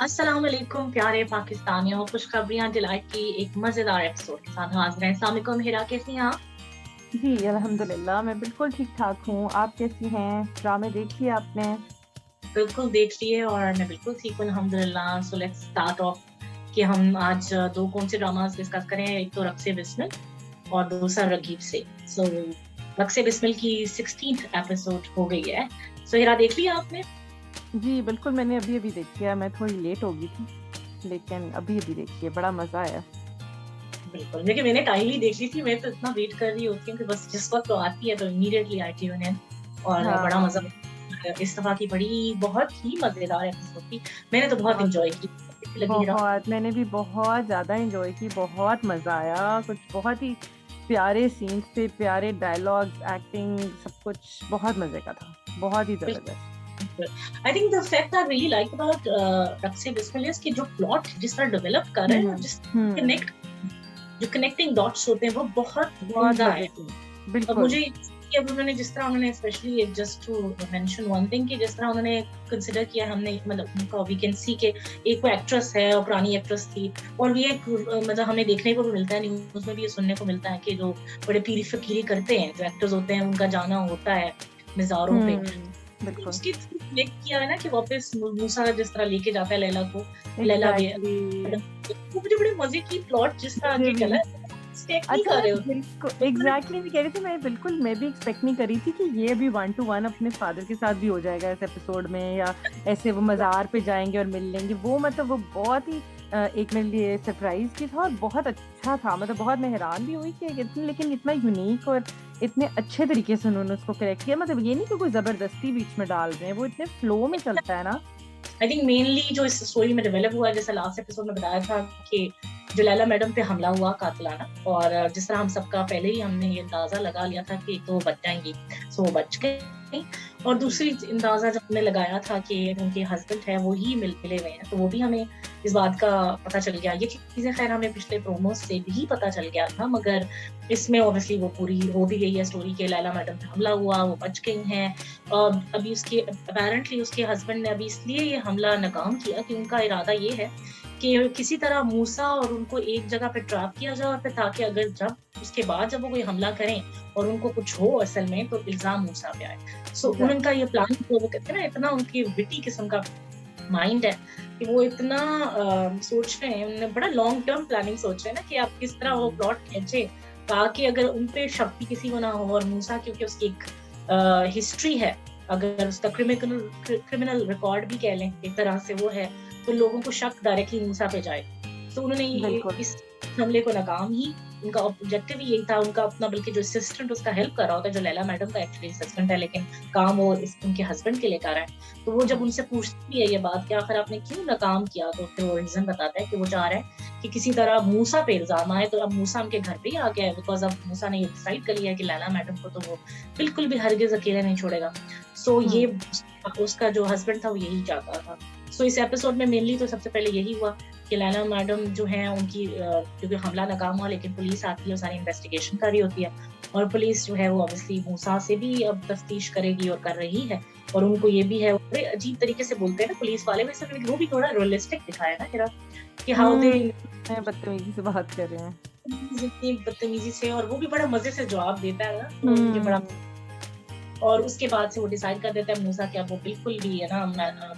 अस्सलाम वालेकुम प्यारे पाकिस्तानियों, खुशखबरियां डिलाइट की एक मजेदार एपिसोड के साथ हाजिर हैं। अस्सलाम वालेकुम हिरा, कैसी हैं आप? जी, अल्हम्दुलिल्लाह मैं बिल्कुल ठीक-ठाक हूँ। आप कैसी हैं? ड्रामे देख लिए आपने? बिल्कुल देख लिए और मैं बिल्कुल ठीक हूँ अल्हम्दुलिल्लाह। सो लेट्स स्टार्ट ऑफ कि हम आज दो कौन से ड्रामास डिस्कस करें। एक तो रब से बिस्मिल और दूसरा रगीब से। सो रब से बिस्मिल की 16th एपिसोड हो गई है। सो हिरा, देख लिया आपने? जी, बिल्कुल मैंने अभी-अभी देखी है। मैं थोड़ी लेट हो गई थी, लेकिन अभी-अभी देखी है। बड़ा मज़ा आया। बिल्कुल, देखिए मैंने टाइम ही देख ली थी। मैं तो इतना वेट कर रही होती हूँ कि बस जिस वक्त तो आती है तो इमीडिएटली आई ट्यून इन और बड़ा मजा। हाँ, इस दफा की बड़ी बहुत ही मजेदार एपिसोड थी। मैंने तो बहुत बहुत इंजॉय ज़्यादा। की। कैसी लगी हिरा? बहुत, मैंने भी बहुत ज़्यादा एन्जॉय की, बहुत मज़ा आया। कुछ बहुत ही प्यारे सीन्स थे, प्यारे डायलॉग्स, एक्टिंग सब कुछ बहुत मज़े का था। बहुत ही ज़बरदस्त। बिल्कुल। I think the fact I really like about Raqse Bismil कि जो प्लॉट जिस तरह डेवलप कर रहे हैं और हुँ, जिस हुँ। कनेक्ट जो कनेक्टिंग डॉट्स होते हैं वो बहुत बहुत उम्दा है। मज़े की। अब बिल्कुल। मुझे कि अब उन्होंने जिस तरह उन्होंने specially just to mention one thing कि जिस तरह उन्होंने कंसिडर किया, हमने मतलब उनका वी कैन सी के एक वो एक्ट्रेस है और पुरानी एक्ट्रेस थी और ये एक मतलब हमें देखने को भी मिलता है, न्यूज़ में भी ये सुनने को मिलता है कि जो बड़े पीरी फकीरी करते हैं जो एक्टर्स होते हैं उनका जाना होता है मज़ारों पे। हुँ, बिल्कुल। उसके थ्रू कनेक्ट किया है ना कि वापस मूसा जिस तरह लेके जाता है लैला को, लैला बे एग्ज़ैक्टली। वो मुझे बड़े मज़े की प्लॉट जिस तरह मुझे आगे भी। चला है, एक्सपेक्ट नहीं अच्छा, कर मैं रहे होते। बिल्कुल एग्ज़ैक्टली मैं कह रही थी, मैं भी एक्सपेक्ट नहीं कर रही थी कि ये अभी 1 टू 1 अपने फादर के साथ भी हो जाएगा इस एपिसोड में, या ऐसे वो मज़ार पे जाएँगे और मिल लेंगे। वो मतलब वो बहुत ही एक मेरे लिए सरप्राइज़ भी था और बहुत अच्छा था। मतलब बहुत मैं हैरान भी हुई कि लेकिन इतना यूनिक और इतने अच्छे तरीके से उन्होंने उसको करेक्ट किया। मतलब ये नहीं कि कोई ज़बरदस्ती बीच में डाल रहे हैं, वो इतने फ्लो में चलता है ना। आई थिंक मेनली जो इस स्टोरी में डेवलप हुआ है, जैसा लास्ट एपिसोड में बताया था कि जो लैला मैडम पे हमला हुआ कातिलाना, और जिस तरह हम सबका पहले ही हमने ये अंदाजा लगा लिया था कि एक तो वो बच जाएंगी, सो वो बच गई। और जी। दूसरी अंदाजा जो हमने लगाया था कि उनके हस्बैंड है वो ही मिले हुए हैं, तो वो भी हमें इस बात का पता चल गया। ये चीजें खैर हमें पिछले प्रोमो से भी पता चल गया था, मगर इसमें ऑब्वियसली वो पूरी हो भी गई है स्टोरी के लैला मैडम पे हमला हुआ, वो बच गई हैं। अभी उसके अपेरेंटली उसके हस्बैंड ने अभी इसलिए ये हमला नाकाम किया कि उनका इरादा ये है कि किसी तरह मूसा और उनको एक जगह पे ट्रैप किया जाए और फिर ताकि अगर जब उसके बाद जब वो कोई हमला करें और उनको कुछ हो असल में तो इल्जाम मूसा पे आए। सो उनका एग्ज़ैक्टली। ये प्लान, तो वो कहते हैं ना इतना उनकी विटी किस्म का माइंड है कि वो इतना सोच रहे हैं, उन्होंने बड़ा लॉन्ग टर्म प्लानिंग सोच रहे हैं ना कि आप किस तरह वो हुँ। प्लॉट खींचे ताकि अगर उन पे शक भी किसी को ना हो। और मूसा क्योंकि उसकी एक हिस्ट्री है, अगर उसका क्रिमिनल रिकॉर्ड भी कह लें एक तरह से वो है, तो लोगों को शक डायरेक्टली मूसा पे जाए। तो उन्होंने बिल्कुल। इस हमले को नाकाम ही, उनका ऑब्जेक्टिव ही यही था। उनका अपना बल्कि जो असिस्टेंट उसका हेल्प कर रहा होता है, जो लैला मैडम का एक्चुअली असिस्टेंट है, लेकिन काम वो उनके हस्बैंड के लिए कर रहा है। तो वो जब हाँ। उनसे पूछती है ये बात कि आखिर आपने क्यों नाकाम किया, तो फिर वो रीजन बताता है कि वो चाह रहा है कि किसी तरह मूसा पे इल्जाम आए। तो अब मूसा उनके घर पे ही आ गया है, बिकॉज अब मूसा ने ये डिसाइड कर लिया है कि लैला मैडम को तो वो बिल्कुल भी हरगिज अकेले नहीं छोड़ेगा। सो ये हुँ। उसका जो हस्बैंड था वो यही चाहता था। सो इस एपिसोड में मेनली तो सबसे पहले यही हुआ कि लैला मैडम जो है उनकी क्योंकि हमला नाकाम हुआ लेकिन पुलिस आती है और सारी इन्वेस्टिगेशन कर रही होती है, और पुलिस जो है वो ऑब्वियसली मूसा से भी अब तफ्तीश करेगी और कर रही है। और उनको ये भी है, बड़े अजीब तरीके से बोलते हैं ना पुलिस वाले, वैसे वो भी थोड़ा रियलिस्टिक दिखाया ना मेरा कि हाउ दे हुँ, मैं बदतमीज़ी से बात कर रहे हैं। इतनी बदतमीजी से, और वो भी बड़ा मजे से जवाब देता है ना, तो मुझे बड़ा। हुँ, और उसके बाद से वो डिसाइड कर देता है मूसा कि अब वो बिल्कुल भी है ना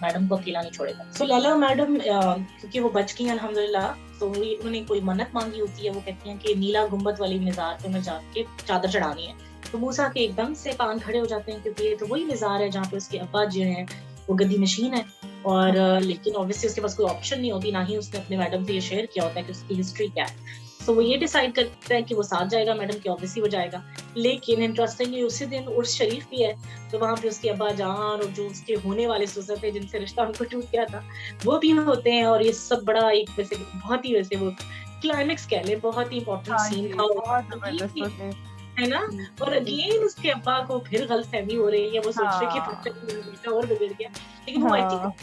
मैडम को अकेला नहीं छोड़ेगा। सो लैला मैडम क्योंकि वो बच गई अल्हम्दुलिल्लाह, तो उन्होंने कोई मन्नत मांगी होती है। वो कहती हैं कि नीला गुंबद वाली मज़ार पे मैं जाके चादर चढ़ानी है। तो मूसा के एकदम से कान खड़े हो जाते हैं क्योंकि ये तो वही मज़ार है जहाँ पे उसके अब्बा जो हैं वो गद्दी नशीन है। और हाँ। लेकिन ऑब्वियसली उसके पास कोई ऑप्शन नहीं होती, ना ही उसने अपने मैडम से ये शेयर किया होता है कि उसकी हिस्ट्री क्या है। सो वो ये डिसाइड करता है कि वो साथ जाएगा मैडम के, ऑब्वियसली वो जाएगा। लेकिन इंटरेस्टिंगली उसी दिन उर्स शरीफ भी है, तो वहाँ पे उसके अब्बा-जान और जो उसके होने वाले ससुर थे जिनसे रिश्ता उनको टूट गया था, वो भी होते हैं। और ये सब बड़ा एक वैसे बहुत ही वैसे वो क्लाइमेक्स कह लें, बहुत ही इम्पोर्टेंट हाँ सीन जी, था। और बहुत ज़बरदस्त अगेन होते हैं। है ना? हुँ, और बिल्कुल। अगेन उसके अब्बा को फिर गलतफ़हमी हो रही है, वो सोच रहे हैं कि हाँ, मेरा बेटा और बिगड़ गया। लेकिन वो आई थिंक हाँ।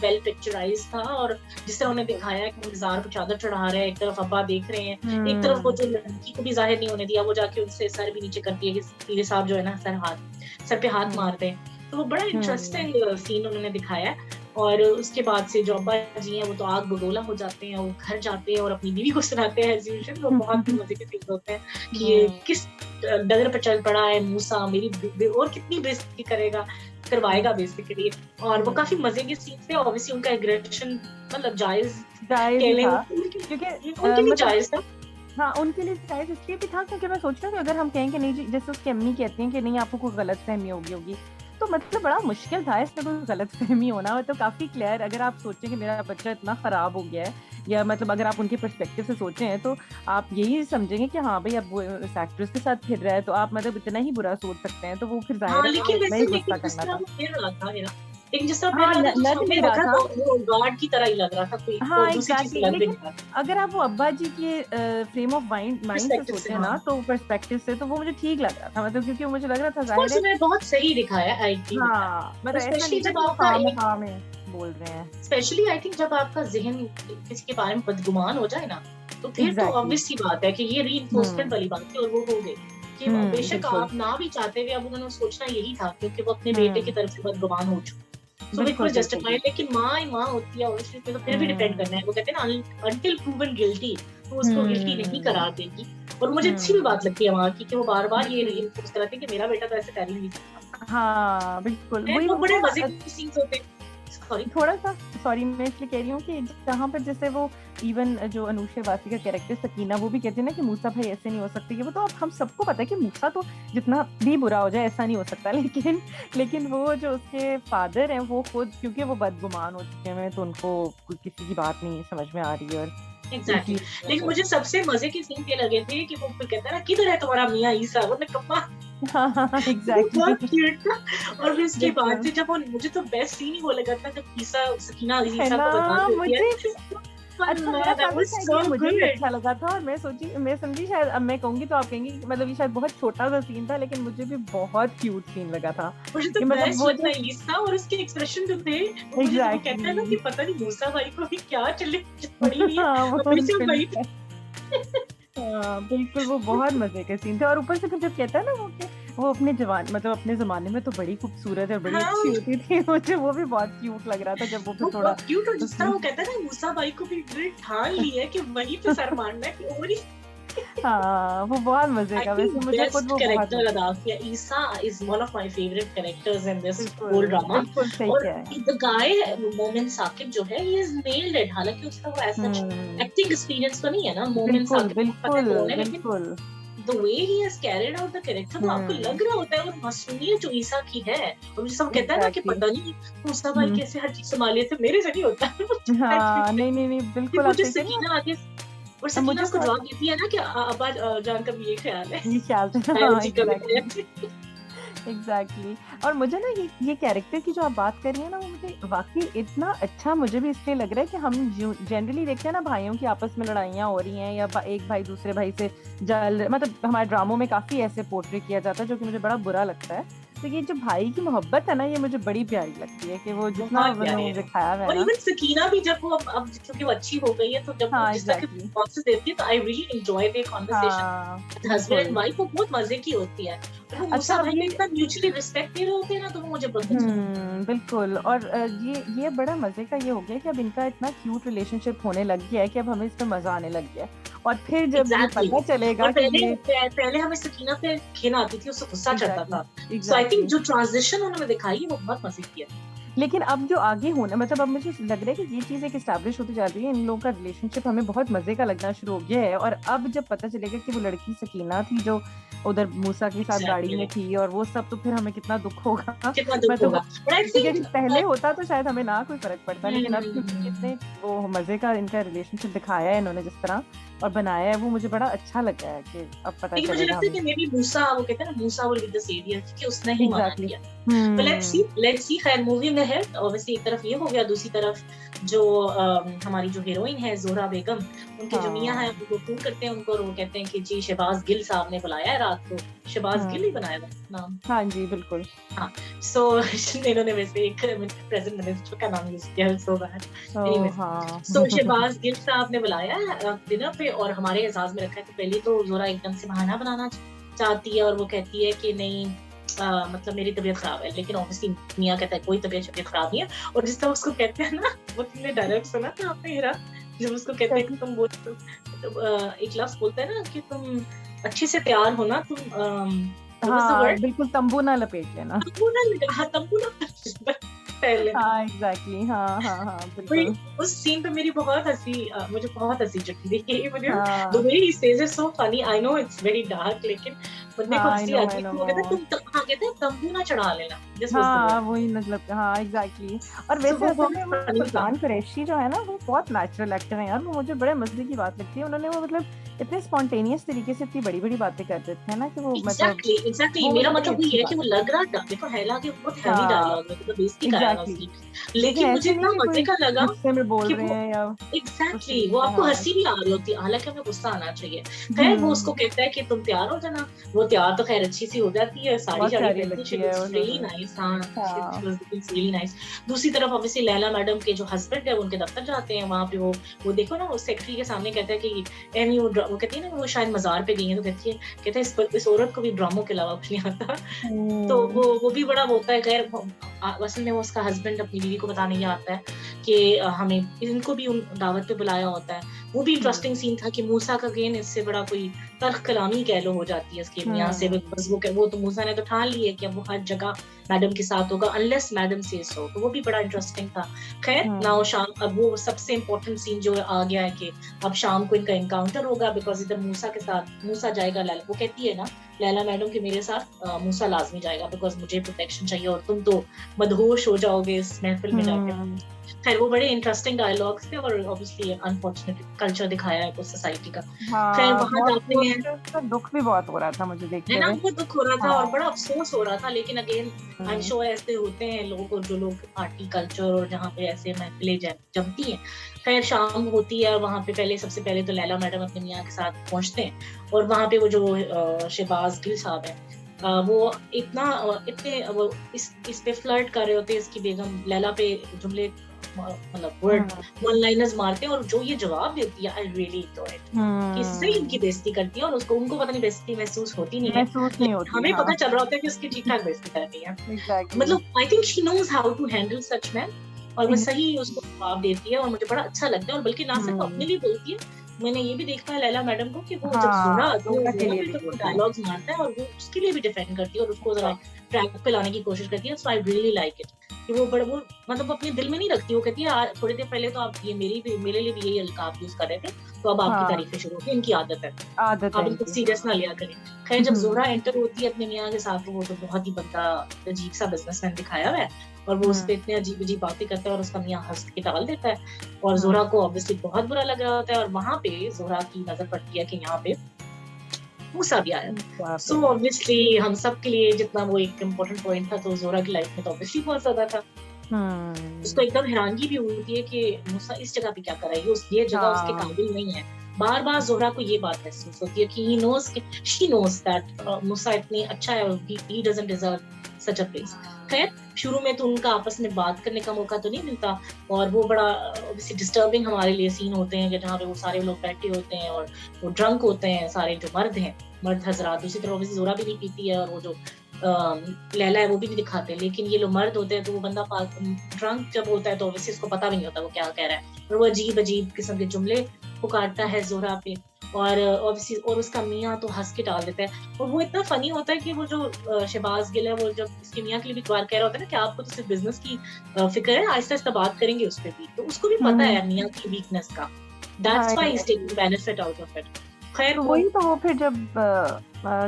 वेल पिक्चराइज़्ड था। और जिस तरह उन्होंने दिखाया है कि वो मज़ार को चादर चढ़ा रहे हैं, एक तरफ अब्बा देख रहे हैं, एक तरफ वो हुँ, जो लड़की को भी ज़ाहिर नहीं होने दिया, वो जाके उनसे सर भी नीचे करती है कि पीरे साहब जो है ना सर पे हाथ हुँ, मार दें। तो वो बड़ा हुँ, इंटरेस्टिंग सीन उन्होंने दिखाया है। और उसके बाद से जो अब्बा जी हैं वो तो आग बगोला हो जाते हैं, वो घर जाते हैं और अपनी बीवी को सुनाते हैं एज़ यूजुअल। वो बहुत ही मज़े के सीन होते हैं कि ये हम्म, किस डगर पे चल पड़ा है मूसा, मेरी और कितनी बेइज्जती करवाएगा बेसिकली। और वो काफ़ी हम्म, मज़े के सीन थे। ऑब्वियसली उनका एग्रेशन मतलब जायज़ जायज कह ही लें, था क्योंकि उनके लिए मतलब जायज़ था। हाँ, उनके लिए जायज़ इसलिए भी था क्योंकि मैं सोच रही हूँ कि अगर हम कहें कि नहीं जी, जैसे उसकी अम्मी कहती हैं कि नहीं आपको कोई गलतफ़हमी होगी, तो मतलब बड़ा मुश्किल था इसमें कोई गलतफ़हमी होना। मतलब काफ़ी क्लियर, अगर आप सोचें कि मेरा बच्चा इतना ख़राब हो गया है, या मतलब अगर आप उनके पर्सपेक्टिव से सोचें तो आप यही समझेंगे कि हाँ, भई अब वो इस एक्ट्रेस के साथ फिर रहा है तो आप मतलब इतना ही बुरा सोच सकते हैं, तो वो फिर ज़ाहिर हाँ, है कि लेकिन उतना ही वैसे गुस्सा लेकिन जिस करना तरह था। वो फिर रहा था, है ना? लेकिन जिस तरह फिर हाँ, रहा था तो लग सामने भी रहा लग रहा था। था वो गार्ड की तरह ही लग रहा था, कोई हाँ, और दूसरी चीज़ एग्ज़ैक्टली, लग भी लेकिन नहीं रहा था। अगर आप वो अब्बा जी के फ्रेम ऑफ माइंड से पर्सपेक्टिव से सोचे हाँ। ना, तो पर्सपेक्टिव से तो वो मुझे ठीक लग रहा था, मतलब क्योंकि मुझे लग रहा था ऑफ ज़ाहिर कोर्स है। उन्होंने बहुत सही दिखाया, आई एग्री विद दैट। हाँ, और मतलब ऐसा स्पेशली नहीं था जब कि वो आपका एक खामख़ा में बोल रहे हैं। स्पेशली आई थिंक जब आपका ज़हन किसी के बारे में बदगुमान हो जाए ना, तो फिर तो एग्ज़ैक्टली। ऑब्वियस सी बात है कि ये रीइंफोर्समेंट हुँ, वाली बात थी और वो हो गई। कि बेशक बिल्कुल। आप ना भी चाहते हुए अब उन्होंने सोचना यही था क्योंकि वो अपने बेटे की हुँ, तरफ से बदगुमान हो चुके। सो बिल्कुल, बिल्कुल बिल्कुल। जस्टिफाइड, लेकिन माँ ही माँ होती है, ऑब्वियसली इसमें तो फिर भी डिपेंड करना हुँ, है। वो कहते हैं ना अंटिल प्रूवन गिल्टी, तो उसको गिल्टी नहीं हुँ, करार देगी। और मुझे अच्छी भी हुँ, बात लगती है वहाँ की कि वो बार-बार ये बिल्कुल। रीइंफोर्स कराते हैं कि मेरा बेटा तो ऐसे कर ही नहीं सकता। हाँ, बिल्कुल, एंड वही वो बड़े वो मज़े के सीन्स होते हैं। सॉरी। थोड़ा-सा सॉरी मैं इसलिए कह रही हूँ कि जहाँ पर जैसे वो इवन जो अनुषा वासी का कैरेक्टर सकीना वो भी कहती है ना कि मूसा भाई ऐसे नहीं हो सकते, कि वो तो अब हम सबको पता है कि मूसा तो जितना भी बुरा हो जाए ऐसा नहीं हो सकता। लेकिन वो जो उसके फादर हैं वो खुद क्योंकि वो बदगुमान हो चुके हैं तो उनको किसी की बात नहीं समझ में आ रही है, और एग्ज़ैक्टली। इसलिए लेकिन फिर मुझे सबसे मज़े के सीन ये लगे थे कि वो फिर कहता है ना, किधर है तुम्हारा मियाँ ईसा? मैंने कहा हाँ, हाँ, हाँ, वो बहुत एग्ज़ैक्टली। क्यूट था। और फिर उसके बाद बिल्कुल। से जब वो मुझे तो बेस्ट सीन ही वो लगा था जब सकीना है ईसा ना? को बता देती है। मुझे भी। अच्छा, मेरा दैट ख्याल है वाज़ शायद ये सो मुझे भी गुड। अच्छा लगा था, और मैं समझी शायद अब मैं कहूँगी तो आप कहेंगी कि मतलब ये शायद बहुत छोटा-सा सीन था, लेकिन मुझे भी बहुत क्यूट सीन लगा था। मुझे तो कि मतलब बेस्ट वो लगता जो है ईसा और उसके एक्सप्रेशन जो थे, वो मुझे जब वो कहता है ना कि एग्ज़ैक्टली। पता नहीं मूसा भाई को भी क्या चली पड़ी हुई है, हाँ, वो हमेशा वही बिल्कुल। हाँ, बिल्कुल वो बहुत मज़े के सीन थे, और ऊपर से फिर जब कहता है ना वो कि वो अपने अपने ज़माने में तो बड़ी खूबसूरत और बड़ी अच्छी हाँ, होती थी। मुझे वो भी बहुत क्यूट लग रहा था जब वो फिर वो थोड़ा बहुत क्यूट। और जिस तरह उसमें वो कहता है ना मूसा भाई को भी इन्होंने ठान ली है कि वहीं पे सर मारना है कि और ही। हाँ, वो बहुत मज़े I का, think वैसे मुझे खुद best वो बहुत character मज़े अदा किया ईसा is one of my favorite characters in this बिल्कुल, whole drama। बिल्कुल सही और कह रहे हैं। the guy मोमिन साकिब जो है he has nailed it। हालांकि उसका वो as such हुँ, acting experience तो नहीं है ना मोमिन बिल्कुल, साकिब को, पता है बिल्कुल, कौन है, लेकिन बिल्कुल। the way he has carried out the character तो आपको हुँ, लग रहा होता है वो मासूमियत जो ईसा की है। और जैसे वो कहता है ना कि एग्ज़ैक्टली। पता नहीं मूसा भाई हुँ, कैसे हर चीज संभाले थे, मेरे से नहीं होता। हाँ, नहीं, नहीं, नहीं, फिर बिल्कुल वो आप जो सही कह रही हैं। सकीना आगे और सकीना मुझे उसको तो जवाब देती है ना कि अब्बा जान का भी ये ख्याल है। ये ख्याल था। ताया हाँ, जी का भी एग्ज़ैक्टली। ख्याल है। एग्जैक्टली और मुझे ना ये कैरेक्टर की जो आप बात कर रही हैं ना, वो मुझे वाकई इतना अच्छा मुझे भी इसलिए लग रहा है कि हम जनरली देखते हैं ना भाइयों की आपस में लड़ाइयाँ हो रही हैं, या एक भाई दूसरे भाई से जल, मतलब हमारे ड्रामों में काफी ऐसे पोर्ट्रे किया जाता है जो कि मुझे बड़ा बुरा लगता है। तो ये जो भाई की मोहब्बत है ना, ये मुझे बड़ी प्यारी लगती है कि वो जितना बहुत उन्होंने प्यारे मुझे हैं। दिखाया हुआ है और ना। इवन सकीना भी जब वो अब क्योंकि वो अच्छी हो गई है तो जब वो हाँ, जिस तरह के एग्जैक्टली। रिस्पॉन्सेस देती है तो I really enjoy their conversation हाँ, विद हस्बैंड एंड बिल्कुल। वाइफ। वो बहुत मजे की होती है। और वो अच्छा, मूसा अब भाई को ये इतना म्यूचुअली रिस्पेक्ट दे रहे होते हैं ना, तो वो मुझे बहुत अच्छा लगता बिल्कुल, और ये बड़ा मज़े का ये हो गया कि अब इनका इतना क्यूट रिलेशनशिप होने लग गया है कि अब हमें इसमें मज़ा आने लग गया है। और फिर है। जब ये एग्जैक्टली पता और चलेगा कि ये पहले हमें सकीना पे घिन आती थी, उससे गुस्सा चढ़ता एग्ज़ैक्टली, था। सो आई थिंक एग्ज़ैक्टली। जो ट्रांजिशन उन्होंने दिखाई है वो बहुत मजे की है। लेकिन अब जो आगे होना, मतलब अब मुझे लग रहा है कि ये चीज़ एक एस्टैब्लिश होती जा रही है, इन लोगों का रिलेशनशिप हमें बहुत मज़े का लगना शुरू हो गया है, और अब जब पता चलेगा कि वो लड़की सकीना थी जो उधर मूसा के साथ गाड़ी में एग्जैक्टली थी और वो सब, तो फिर हमें कितना दुःख होगा। कितना दुख मतलब होगा। बट आई क्योंकि थिंक अगर पहले होता तो शायद हमें ना कोई फ़र्क पड़ता, लेकिन अब क्योंकि इतने वो मज़े का इनका रिलेशनशिप दिखाया है इन्होंने जिस तरह और बनाया है, वो मुझे बड़ा अच्छा लगा है कि अब पता लेकिन मुझे चलेगा लगता है हमें। कि मे बी मूसा, वो कहते हैं ना मूसा विल बी द सेवियर, क्योंकि उसने ही मना एग्ज़ैक्टली। किया। तो हुँ। लेट्स सी खैर मूवी में है ऑब्वियसली। एक तरफ ये हो गया, दूसरी तरफ जो हमारी जो हीरोइन है ज़ोहरा बेगम, उनके जो मियाँ हैं हाँ। वो फ़ोन करते हैं उनको और वो कहते हैं कि जी शहबाज गिल साहब ने बुलाया है रात को। शहबाज गिल ही हुँ। बनाया था नाम। हाँ जी, बिल्कुल। हाँ, सो इन्होंने वैसे एक प्रेज़ेंट मिनिस्टर का नाम यूज़ किया है, सो दैट ओह! एनीवेज़। हाँ। सो शहबाज गिल साहब ने बुलाया है डिनर पे और हमारे एजाज़ में रखा है। तो पहले तो ज़ोहरा एकदम से बहाना बनाना चाहती है और वो कहती है कि नहीं मतलब मेरी तबीयत खराब है, लेकिन ऑब्वियसली मियाँ कहता है कोई तबीयत खराब नहीं है। और जिस तरह उसको कहते हैं ना, वो तुमने डायरेक्ट सुना था आपने हीरा, जब उसको कहते हैं कि तुम वो एक लफ्ज बोलते हैं ना कि तुम अच्छे से तैयार हो ना, तुम what was the हाँ, word? बिल्कुल तंबू ना लपेट लेना। तंबू ना लगा, हाँ, तंबू ना पहन लेना। हाँ, एग्ज़ैक्टली हाँ, वही, बिल्कुल। उस सीन पे मेरी बहुत मुझे बहुत हंसी चढ़ी देखी मुझे। द हाँ, way he says it so funny, I know it's very dark, लेकिन बंदे को हाँ, हंसी आती आई है नो कि वो कहता है हाँ, कहते हैं तंबू ना चढ़ा लेना, दिस वाज द हाँ, वर्ड। वही मतलब हाँ, एग्ज़ैक्टली। और सो वैसे वो असल बहुत में वो फनी था। फरहान कुरैशी जो है ना, वो बहुत नेचुरल एक्टर है यार, वो मुझे बड़े मज़े की बात लगती है। उन्होंने वो मतलब इतने स्पॉन्टेनियस तरीके से इतनी बड़ी-बड़ी बातें कर देते हैं ना कि वो मतलब एग्जैक्टली वो मेरा मुझे बड़ी मतलब वही अच्छी है कि बात वो लगती लग है। रहा था, देखो हैला के बहुत हैवी हाँ, डायलॉग है, तो बेइज्जती कराया एग्ज़ैक्टली। उसकी, लेकिन लेकिन मुझे ऐसे नहीं इतना कि मजे कोई का लगा गुस्से में बोल कि रहे वो हैं या उस एग्जैक्टली तरीके वो से आपको हाँ। हंसी भी आ रही होती है, हालांकि हमें गुस्सा आना चाहिए। खैर वो उसको हुँ, कहता है कि तुम तैयार हो जाना, वो तैयार तो खैर अच्छी सी हो जाती है, साड़ी बहुत शाड़ी प्यारी पहनती है, शी लगती है लुक्स वो रियली ज़रूर। नाइस। हाँ, शी हाँ। Was looking really nice. दूसरी तरफ ऑब्वियसली लैला मैडम के जो हस्बैंड है वो उनके दफ्तर जाते हैं, वहां पे वो देखो ना, वो सेक्रेटरी के सामने कहता है कि एमी वो कहती है ना, वो शायद मजार पे गई है, तो कहते हैं इस औरत को भी ड्रामों के अलावा कुछ नहीं आता। तो हुँ, वो भी बड़ा होता है। खैर असल में वो उसका हस्बैंड अपनी बीवी को बताने ये आता है कि हमें इनको भी उन दावत पे बुलाया होता है। वो भी इंटरेस्टिंग हुँ, सीन था कि मूसा का अगेन इससे बड़ा कोई तल्ख कलामी कह लो हो जाती है इसके मियाँ से, हुँ, बिकॉज़ वो तो मूसा ने तो ठान ली है कि अब वो हर जगह मैडम के साथ होगा अनलेस मैडम सेज सो, तो वो भी बड़ा इंटरेस्टिंग था। खैर नाउ हुँ, शाम, अब वो सबसे इम्पोर्टेंट सीन जो आ गया है कि अब शाम को इनका एनकाउंटर होगा, बिकॉज़ इधर मूसा के साथ मूसा जाएगा, लैला वो कहती है ना, लैला मैडम के मेरे साथ मूसा लाज़मी जाएगा, बिकॉज़ मुझे प्रोटेक्शन चाहिए और तुम तो मदहोश हो जाओगे इस महफ़िल में जाके। हुँ। खैर वो बड़े इंटरेस्टिंग डायलॉग्स थे और ऑब्वियसली अनफॉर्चुनेट कल्चर दिखाया है कुछ सोसाइटी का। खैर हाँ, वहाँ बहुत वो जाते हैं, उसका दुःख भी बहुत हो रहा था मुझे है देखते ना? हुए। बहुत दुःख हो रहा था और हाँ, बड़ा अफ़सोस हो रहा था, लेकिन again I am hmm, sure ऐसे होते हैं लोग, और जो लोग पार्टी कल्चर और जहाँ पे ऐसे महफ़िलें जमती हैं। खैर शाम होती है और वहाँ पे सबसे पहले तो लैला मैडम अपने मियाँ के साथ पहुँचते हैं और वहाँ पे वो जो शहबाज़ गिल साहब हैं, वो इतने वो इस पे फ्लर्ट कर रहे होते हैं, इसकी बेगम लैला पे जुमले मतलब वर्ड हुँ, वन लाइनर्स मारते हैं और जो ये जवाब देती है, आई रियली एन्जॉय इट, कि सही उनकी हुँ। बेइज्जती करती है और उनको पता नहीं बेइज्जती महसूस होती नहीं है, महसूस नहीं लेकिन होती, हमें हाँ। पता चल रहा होता है कि उसकी ठीक-ठाक बेइज्जती कर रही है। एग्ज़ैक्टली, मतलब I think she knows how to handle such man, और वो सही एग्ज़ैक्टली। उसको जवाब देती है और मुझे बड़ा अच्छा लगता है, और बल्कि ना सिर्फ़ अपने हुँ, लिए बोलती है, मैंने ये भी देखा है लैला मैडम को कि वो जब ज़ोरा हाँ, आती है, ज़ोरा के ज़ोरा लिए पे भी तो वो बोलती है। डायलॉग्स मारता है और वो उसके लिए भी डिफेंड करती है और उसको ज़रा ट्रैक पे लाने की कोशिश करती है, सो आई रियली लाइक इट कि वो मतलब अपने दिल में नहीं रखती, वो कहती है थोड़ी देर पहले तो आप ये मेरे लिए भी यही अल्काब यूज़ कर रहे थे, तो अब आपकी हाँ, तारीफ़ें शुरू हो गई, इनकी आदत है। आदत है आप इनको इनकी, सीरियस ना हाँ। लिया करें। खैर जब ज़ोहरा एंटर होती है अपने मियाँ के साथ, तो वो तो बहुत ही बंदा अजीब-सा बिज़नेसमैन दिखाया हुआ है और वो उस पे हुँ, इतने अजीब-अजीब बातें करता है और उसका मियाँ हँस के टाल देता है और हुँ, ज़ोहरा को ऑब्वियसली बहुत बुरा लग रहा होता है और वहाँ पे ज़ोहरा की नज़र पड़ती है कि यहाँ पे मूसा भी आया। वहाँ पे सो ऑब्वियसली हम सब के लिए जितना वो एक इम्पोर्टेंट पॉइंट था, तो ज़ोहरा की लाइफ में तो ऑब्वियसली बहुत ज़्यादा था। उसको हुँ, एकदम हैरानगी भी होती है कि मूसा इस जगह पे क्या कर रहा है? ये जगह उसके हाँ, काबिल नहीं है। बार-बार ज़ोहरा को ये बात महसूस होती है कि ही नोज़ कि शी नोज़ दैट मूसा इतनी अच्छा है और he doesn't deserve such a place. हाँ, खैर शुरू में तो उनका आपस में बात करने का मौका तो नहीं मिलता और वो बड़ा ऑब्वियसली डिस्टर्बिंग हमारे लिए सीन होते हैं कि जहाँ पे वो सारे लोग बैठे होते हैं और वो ड्रंक होते हैं सारे जो मर्द हैं, मर्द हज़रात। दूसरी तरफ ऑब्वियसली ज़ोहरा भी नहीं पीती है और वो जो लैला है वो भी नहीं दिखाते, लेकिन ये लोग मर्द होते हैं तो वो बंदा ड्रंक जब होता है तो ऑब्वियसली उसको पता भी नहीं होता वो क्या कह रहा है और वो अजीब-अजीब किस्म के जुमले पुकारता है ज़ोहरा पे और ऑब्वियसली और उसका मियाँ तो हँस के टाल देता है और वो इतना फ़नी होता है कि वो जो शहबाज़ गिल है वो जब इसके मियाँ के लिए भी एक बार कह रहा होता है ना कि आपको तो सिर्फ़ बिज़नेस की फ़िक्र है, आहिस्ता-आहिस्ता बात करेंगे उस पे भी। तो उसको भी पता हुँ, है मियाँ की वीकनेस का। हाँ, that's why he is exactly. Taking benefit out of it. खैर तो वो वही तो वो फिर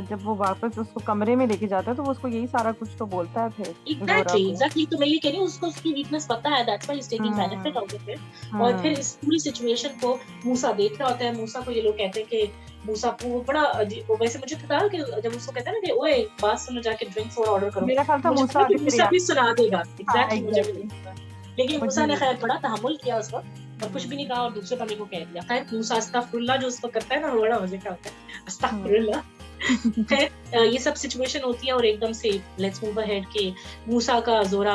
जब वो वापस उसको कमरे में लेके जाता है तो वो उसको यही सारा कुछ तो बोलता है फिर ज़ोरा को। एग्ज़ैक्टली तो मैं ये कह रही हूँ उसको उसकी वीकनेस पता है, that's why he is taking benefit hmm, out of it और फिर हुँ, इस पूरी सिचुएशन को मूसा देख रहा होता है। मूसा को ये लोग कहते हैं कि मूसा को वो बड़ा वो वैसे मुझे पता है कि जब उसको कहता है ना कि ओए बात सुनो जाके ड्रिंक्स और ऑर्डर करो, मेरा ख़्याल था मुझे पता मूसा है कि अभी मूसा भी रिएक्ट सुना देगा। हाँ, एग्ज़ैक्टली मुझे भी एग्ज़ैक्टली लगता है। लेकिन मुझे मूसा ने भी खैर बड़ा तहम्मुल किया उस वक़्त और कुछ भी नहीं हुँ, कहा और दूसरे बंदे को कह दिया। खैर मूसा अस्तगफुरुल्लाह जो उस वक़्त करता है ना, वो बड़ा मज़े का होता है। हुँ। अस्तगफुरुल्लाह। खैर ये सब सिचुएशन होती है और एकदम से लेट्स मूव अहेड कि मूसा का ज़ोरा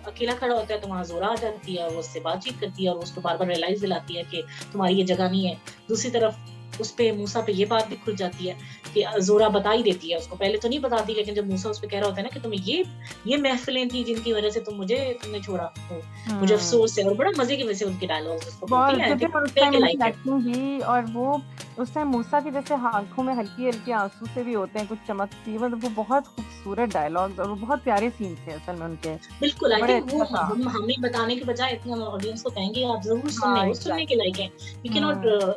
अकेला खड़ा होता है तो वहाँ ज़ोरा आ जाती है और वो उससे बातचीत करती है और उसको बार-बार रियलाइज़ दिलाती है कि तुम्हारी ये जगह नहीं है। दूसरी तरफ उस पे मूसा पे ये बात भी खुल जाती है कि ज़ोरा बता ही देती है उसको, पहले तो नहीं बताती, लेकिन जब मूसा उस पे कह रहा होता है ना कि तुम्हें ये महफ़िलें थी जिनकी वज़ह से तुमने छोड़ा, तो मुझे हुँ। अफ़सोस है, और बड़ा मज़े की वजह से उनके डायलॉग्स उसको बोलती बहुत है, आई अच्छे थे थिंक और उस मेक टाइम के उनकी लाइक इट। एक्टिंग भी, और वो उस टाइम मूसा की जैसे आँखों में हल्की-हल्की आँसू से भी होते हैं, कुछ चमक सी, मतलब वो बहुत खूबसूरत डायलॉग्स और वो बहुत प्यारे सीन थे असल में उनके। बिल्कुल, आई बड़े थिंक वो अच्छा था। हम हमें बताने के बजाय इतने हम ऑडियंस को कहेंगे आप ज़रूर सुनने, हाँ, वो सुनने के एग्ज़ैक्टली। लायक है। वी कैन नॉट हुँ,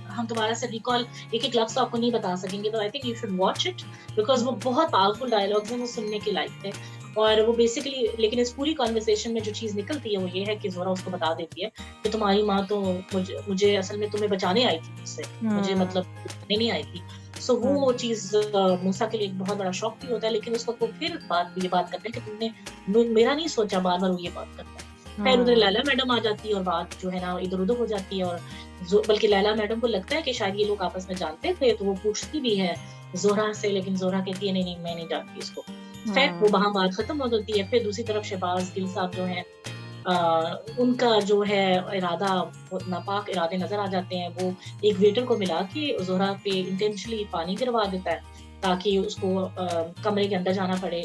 हम दोबारा से रिकॉल एक-एक लफ्ज़ तो आपको नहीं बता सकेंगे, तो I think you should watch it, because वो हुँ, बहुत पावरफुल डायलॉग्स हैं, वो सुनने के लायक है। और वो बेसिकली, लेकिन इस पूरी कन्वर्सेशन में जो चीज़ निकलती है वो ये है कि ज़ोरा उसको बता देती है कि तुम्हारी माँ तो मुझे असल में तुम्हें बचाने आई थी मुझसे, मुझे हुँ, मतलब बचाने नहीं आई थी। सो वो हुँ, चीज़ मूसा के लिए एक बहुत बड़ा शॉक भी होता है, लेकिन उस वक़्त वो फिर ये बात करते हैं कि तुमने मेरा नहीं सोचा, बार-बार वो ये बात करता है। खैर उधर हुँ। लैला मैडम आ जाती है और बात जो है ना इधर-उधर हो जाती है, और बल्कि लैला मैडम को लगता है कि शायद ये लोग आपस में जानते थे, तो वो पूछती भी है ज़ोहरा से, लेकिन ज़ोहरा कहती है नहीं-नहीं मैं नहीं जानती इसको। खैर वो हुँ, वहाँ बात खत्म हो जाती है। फिर दूसरी तरफ शहबाज़ गिल साहब जो हैं, उनका जो है इरादा, वो नापाक इरादे नज़र आ जाते हैं। वो एक वेटर को मिला के ज़ोहरा पे इंटेंशनली पानी गिरवा देता है, ताकि उसको कमरे के अंदर जाना पड़े।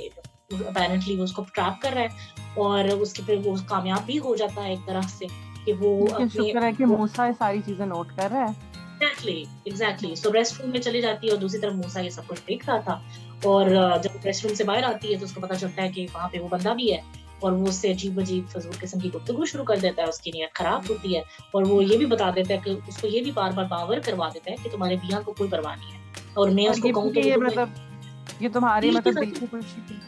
अपैरेंटली वो उसको ट्रैप कर रहा है, और उसके फिर वो कामयाब भी हो जाता है एक तरह से कि वो लेकिन अपने शुक्र है कि वो मूसा ये सारी चीज़ें नोट कर रहा है। Exactly, exactly. Hmm, so restroom में चली जाती है, और दूसरी तरफ मूसा ये सब कुछ देख रहा था, और जब रेस्टरूम से बाहर आती है तो उसको पता चलता है कि वहाँ पे वो बंदा भी है, और वो उससे अजीब-अजीब फ़िज़ूल किस्म की गुफ्तगू शुरू कर देता है, उसकी नीयत ख़राब होती है, और वो ये भी हुँ। बता देता है कि उसको ये भी बार-बार बावर करवा देता है कि तुम्हारे मियाँ को कोई परवाह नहीं है, और मैं और उसको ये भी कहूँ कि तो वो ये तुम्हें मतलब ये तुम्हारी दिल की मतलब दिल कसम। की खुशी थी।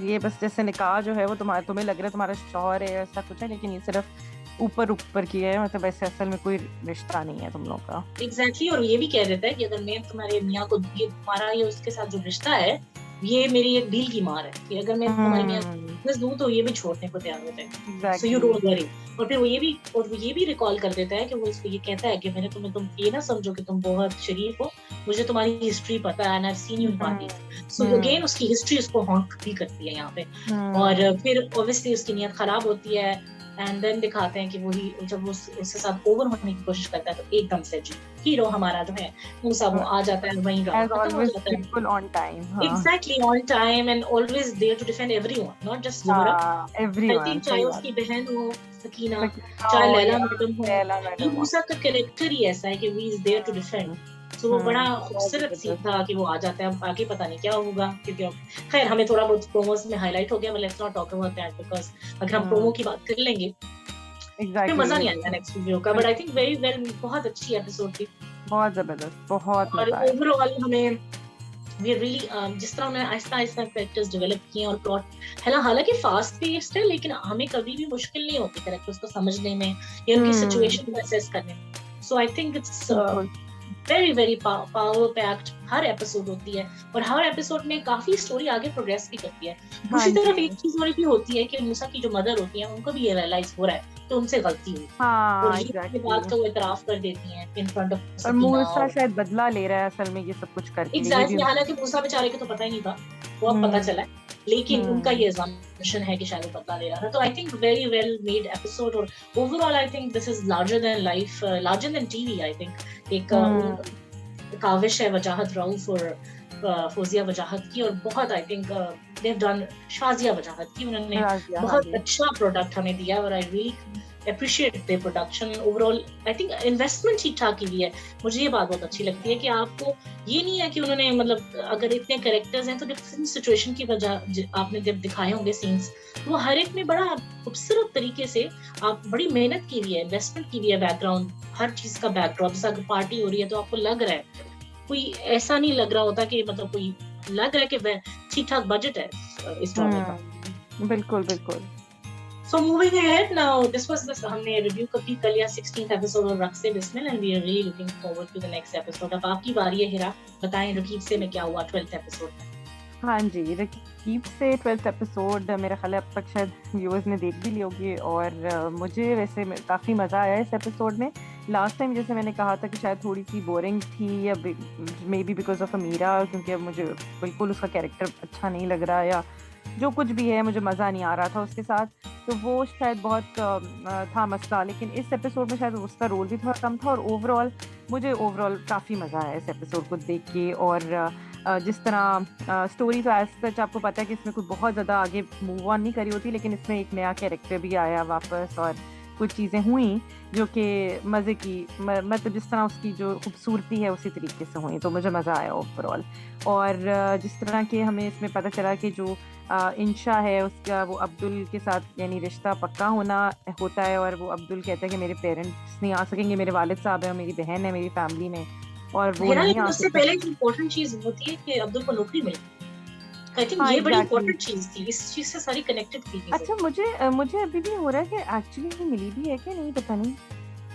ये बस जैसे निकाह जो है वो तुम्हें लग रहा है तुम्हारा शौहर है, ऐसा कुछ है, लेकिन ये सिर्फ़ ऊपर-ऊपर की है, मतलब ऐसे असल में कोई रिश्ता नहीं है तुम लोग का। एग्ज़ैक्टली, और ये भी कह देता है कि अगर मैं तुम्हारे मियाँ को ये तुम्हारा ये उसके साथ जो रिश्ता है, ये मेरी एक डील की मार है कि अगर मैं तुम्हारे मियाँ हुँ, को दूँ तो ये भी छोड़ने को तैयार हो जाएँगे। So you exactly. Don't worry. और फिर वो ये भी रिकॉल कर देता है कि वो इसको ये कहता है कि मैंने तुम्हें, तुम ये ना समझो कि तुम बहुत शरीफ हो, मुझे तुम्हारी हिस्ट्री पता है, and I have seen you in hmm, parties. So again hmm, उसकी हिस्ट्री उसको हॉन्ट भी करती है यहाँ पे, और हुँ। फिर ऑब्वियसली उसकी नीयत खराब होती है, एंड देन दिखाते हैं कि वही जब वो उसके साथ ओवर होने की कोशिश करता है, तो एकदम से जी हीरो हमारा जो है मूसा, वो आ जाता है, वहीं ड्रामा एज़ खत्म हो ऑलवेज़ जाता है। बिल्कुल ऑन टाइम, हाँ। Exactly on time and always there to defend everyone, not just Zohra. हाँ, आई एवरीवन थिंक चाहे सही बात उसकी है। बहन हो सकीना, सकीना चाहे हो लैला या मैडम हो, लैला ये मैडम हो। मूसा का कैरेक्टर ही ऐसा है कि he is there to defend. Hmm, so वो बड़ा बहुत खूबसूरत सीन ज़बरदस्त। था कि वो आ जाता है, अब आगे पता नहीं क्या होगा, क्योंकि अब खैर हमें थोड़ा बहुत प्रोमोस में हाइलाइट हो गया, but let's not talk about that, because अगर हम प्रोमो हुँ, की बात कर लेंगे, फिर एग्ज़ैक्टली, मज़ा नहीं आएगा एग्ज़ैक्टली। नेक्स्ट रिव्यू का, बट आई थिंक बिल्कुल, वेरी वेल, बहुत अच्छी एपिसोड थी, बहुत ज़बरदस्त, बहुत और मज़ा आया। ओवरऑल हमें वी रियली जिस तरह उन्होंने आहिस्ता-आहिस्ता कैरेक्टर्स डेवलप किए और प्लॉट है ना, हालाँकि फास्ट पेस्ड है, लेकिन हमें कभी भी मुश्किल नहीं होती कैरेक्टर्स को समझने में या उनकी हुँ, सिचुएशन को असेस करने में। सो आई थिंक इट्स बिल्कुल। वेरी वेरी पावर पैक्ड हर एपिसोड होती है, और हर एपिसोड में काफ़ी स्टोरी आगे प्रोग्रेस भी करती है। हाँ दूसरी तरफ जी। एक चीज़ और भी होती है कि मूसा की जो मदर होती हैं, उनको भी ये रियलाइज़ हो रहा है कि उनसे गलती हुई, और हाँ, ये एग्ज़ैक्टली। बात को वो इतराफ़ कर देती हैं इन फ्रंट ऑफ और सकीना, मूसा और शायद बदला ले रहा है असल में ये सब कुछ करके, ये भी एग्ज़ैक्टली, उनकी। हालाँकि मूसा बेचारे को तो पता ही नहीं था, वो अब पता हुँ, चला है। लेकिन उनका हुँ, ये असम्पशन है कि शायद वो बदला ले रहा था। तो I think very well made episode, और overall I think this is larger than life, larger than TV I think. एक हुँ, काविश है वजाहत रऊफ और फौजिया वजाहत की, और बहुत I think they have done, Shazia वजाहत की, उन्होंने राज़िया, हाँ बहुत जी। अच्छा प्रोडक्ट हमें दिया, और I really appreciate their production overall. I think investment ठीक-ठाक की भी है। मुझे ये बात बहुत अच्छी लगती है कि आपको ये नहीं है कि उन्होंने मतलब अगर इतने कैरेक्टर्स हैं तो डिफरेंट सिचुएशन की वजह आपने जब दिखाए होंगे सीन्स, तो वो हर एक में बड़ा खूबसूरत तरीके से आप बड़ी मेहनत की हुई है, इन्वेस्टमेंट की हुई है, बैकग्राउंड हर चीज़ का बैकड्रॉप, जैसे अगर पार्टी हो रही है तो आपको लग रहा है, कोई ऐसा नहीं लग रहा होता कि मतलब कोई लग रहा है कि वह ठीक-ठाक बजट है इस ड्रामे का। बिल्कुल, बिल्कुल। So moving ahead now, this was this हमने रिव्यू कभी कर लिया 16th एपिसोड और Raqs e Bismil, and we are really looking forward to the next episode. अब आपकी बारी है हिरा, बताएं रकीब से में क्या हुआ 12th एपिसोड में। हाँ जी, रकीब से 12th एपिसोड मेरा ख़्याल है अब तक शायद व्यूअर्स ने देख भी ली होगी, और मुझे वैसे में काफ़ी मज़ा आया इस एपिसोड में। लास्ट टाइम जैसे मैंने कहा था कि शायद थोड़ी-सी बोरिंग थी, या मेबी बिकॉज़ ऑफ अमीरा, क्योंकि अब मुझे बिल्कुल उसका कैरेक्टर अच्छा नहीं लग रहा, या जो कुछ भी है मुझे मज़ा नहीं आ रहा था उसके साथ। तो वो शायद बहुत था मसला, लेकिन इस एपिसोड में शायद उसका रोल भी थोड़ा कम था। और मुझे ओवरऑल काफ़ी मज़ा आया इस एपिसोड को देख के। और जिस तरह स्टोरी तो एज सच आपको पता है कि इसमें कोई बहुत ज़्यादा आगे मूव ऑन नहीं करी होती, लेकिन इसमें एक नया कैरेक्टर भी आया वापस, और कुछ चीज़ें हुई जो कि मज़े की, मतलब जिस तरह उसकी जो खूबसूरती है उसी तरीके से हुई, तो मुझे मज़ा आया ओवरऑल। और जिस तरह के हमें इसमें पता चला कि जो इंशा है उसका वो अब्दुल के साथ यानी रिश्ता पक्का होता है, और वो अब्दुल कहता है कि मेरे पेरेंट्स नहीं आ सकेंगे, मेरे वालिद साहब हैं, मेरी बहन है मेरी फैमिली में, और वो मेरा नहीं लेकिन आ उससे सकते। पहले एक इम्पोर्टेंट चीज होती है कि अब्दुल को नौकरी मिली। आई थिंक हाँ ये बड़ी एग्जैक्टली। इम्पोर्टेंट चीज थी, इस चीज से सारी कनेक्टेड थी चीजें। अच्छा, मुझे अभी भी हो रहा है कि एक्चुअली मिली भी है कि नहीं, पता नहीं।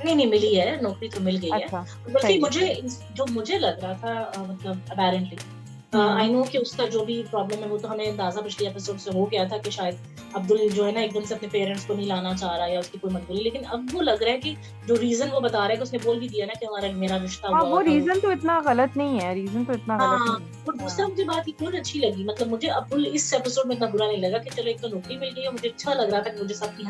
नहीं नहीं, मिली है, नौकरी तो मिल गई है। अच्छा, बल्कि सही है मुझे सही है। जो मुझे लग रहा था मतलब अपेरेंटली आई हम्म। नो कि उसका जो भी प्रॉब्लम है वो तो हमें अंदाजा पिछले एपिसोड से हो गया था कि शायद अब्दुल जो है ना एकदम से अपने पेरेंट्स को नहीं लाना चाह रहा है या उसकी कोई मजबूरी, लेकिन अब वो लग रहा है कि जो रीजन वो बता रहा है कि उसने बोल भी दिया ना कि हमारा मेरा रिश्ता हाँ, हुआ वो था। रीजन तो इतना गलत नहीं है, रीजन तो इतना गलत हाँ, नहीं है। और दूसरा हाँ मुझे बात एक और अच्छी लगी, मतलब मुझे अब्दुल इस एपिसोड में इतना बुरा नहीं लगा कि चलो एक तो नौकरी मिल गई है, मुझे अच्छा लग रहा था कि मुझे सबकी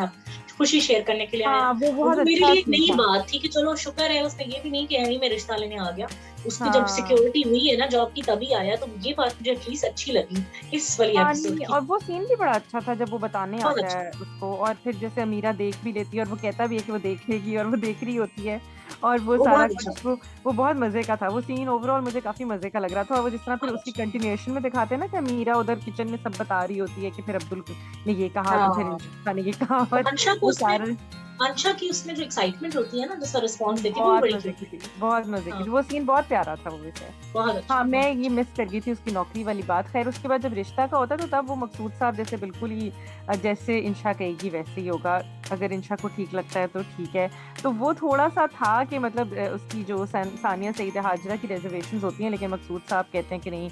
खुशी शेयर करने के लिए आया। हाँ, वो और बहुत वो मेरे अच्छा लिए एक सीन नई था। बात थी कि चलो शुक्र है उसने ये भी नहीं कि एनी में रिश्ता लेने आ गया, उसकी जब हाँ सिक्योरिटी हुई है ना जॉब की तभी आया, तो ये बात मुझे एटलीस्ट अच्छी लगी इस वाली हाँ, एपिसोड नहीं, की। और वो सीन भी बड़ा अच्छा था जब वो बताने बहुत आता अच्छा। है उसको, और फिर जैसे अमीरा देख भी लेती है और वो कहता भी है कि वो देख लेगी, और वो देख रही होती है, और वो वो सारा बहुत अच्छा। कुछ वो बहुत मजे का था। वो सीन ओवरऑल मुझे काफी मजे का लग रहा था। और वो जिस तरह फिर बहुत उसकी अच्छा। कंटिन्यूएशन में दिखाते हैं ना कि अमीरा उधर किचन में सब बता रही होती है कि फिर अब्दुल ने ये कहा, तो फिर हाँ, इंशा ने ये कहा, तो और अंशा को वो उसमें, सारा अंशा की उसमें जो एक्साइटमेंट होती है ना, जिसका रिस्पॉन्स देती है, वो भी बहुत बड़ी मजे क्यूट की थी, थी। बहुत मजे की हाँ, थी। वो सीन बहुत प्यारा था वो वैसे। बहुत हाँ, अच्छा, मैं बहुत ये अच्छा। मिस कर गई थी उसकी नौकरी वाली बात। खैर उसके बाद जब रिश्ता का होता तो तब वो मकसूद साहब जैसे बिल्कुल ही जैसे इंशा कहेगी वैसे ही होगा, अगर इंशा को ठीक लगता है तो ठीक है। तो वो थोड़ा सा था कि मतलब उसकी जो सानिया सईद हाजरा की रिजर्वेशंस होती हैं, लेकिन मकसूद साहब कहते हैं कि नहीं,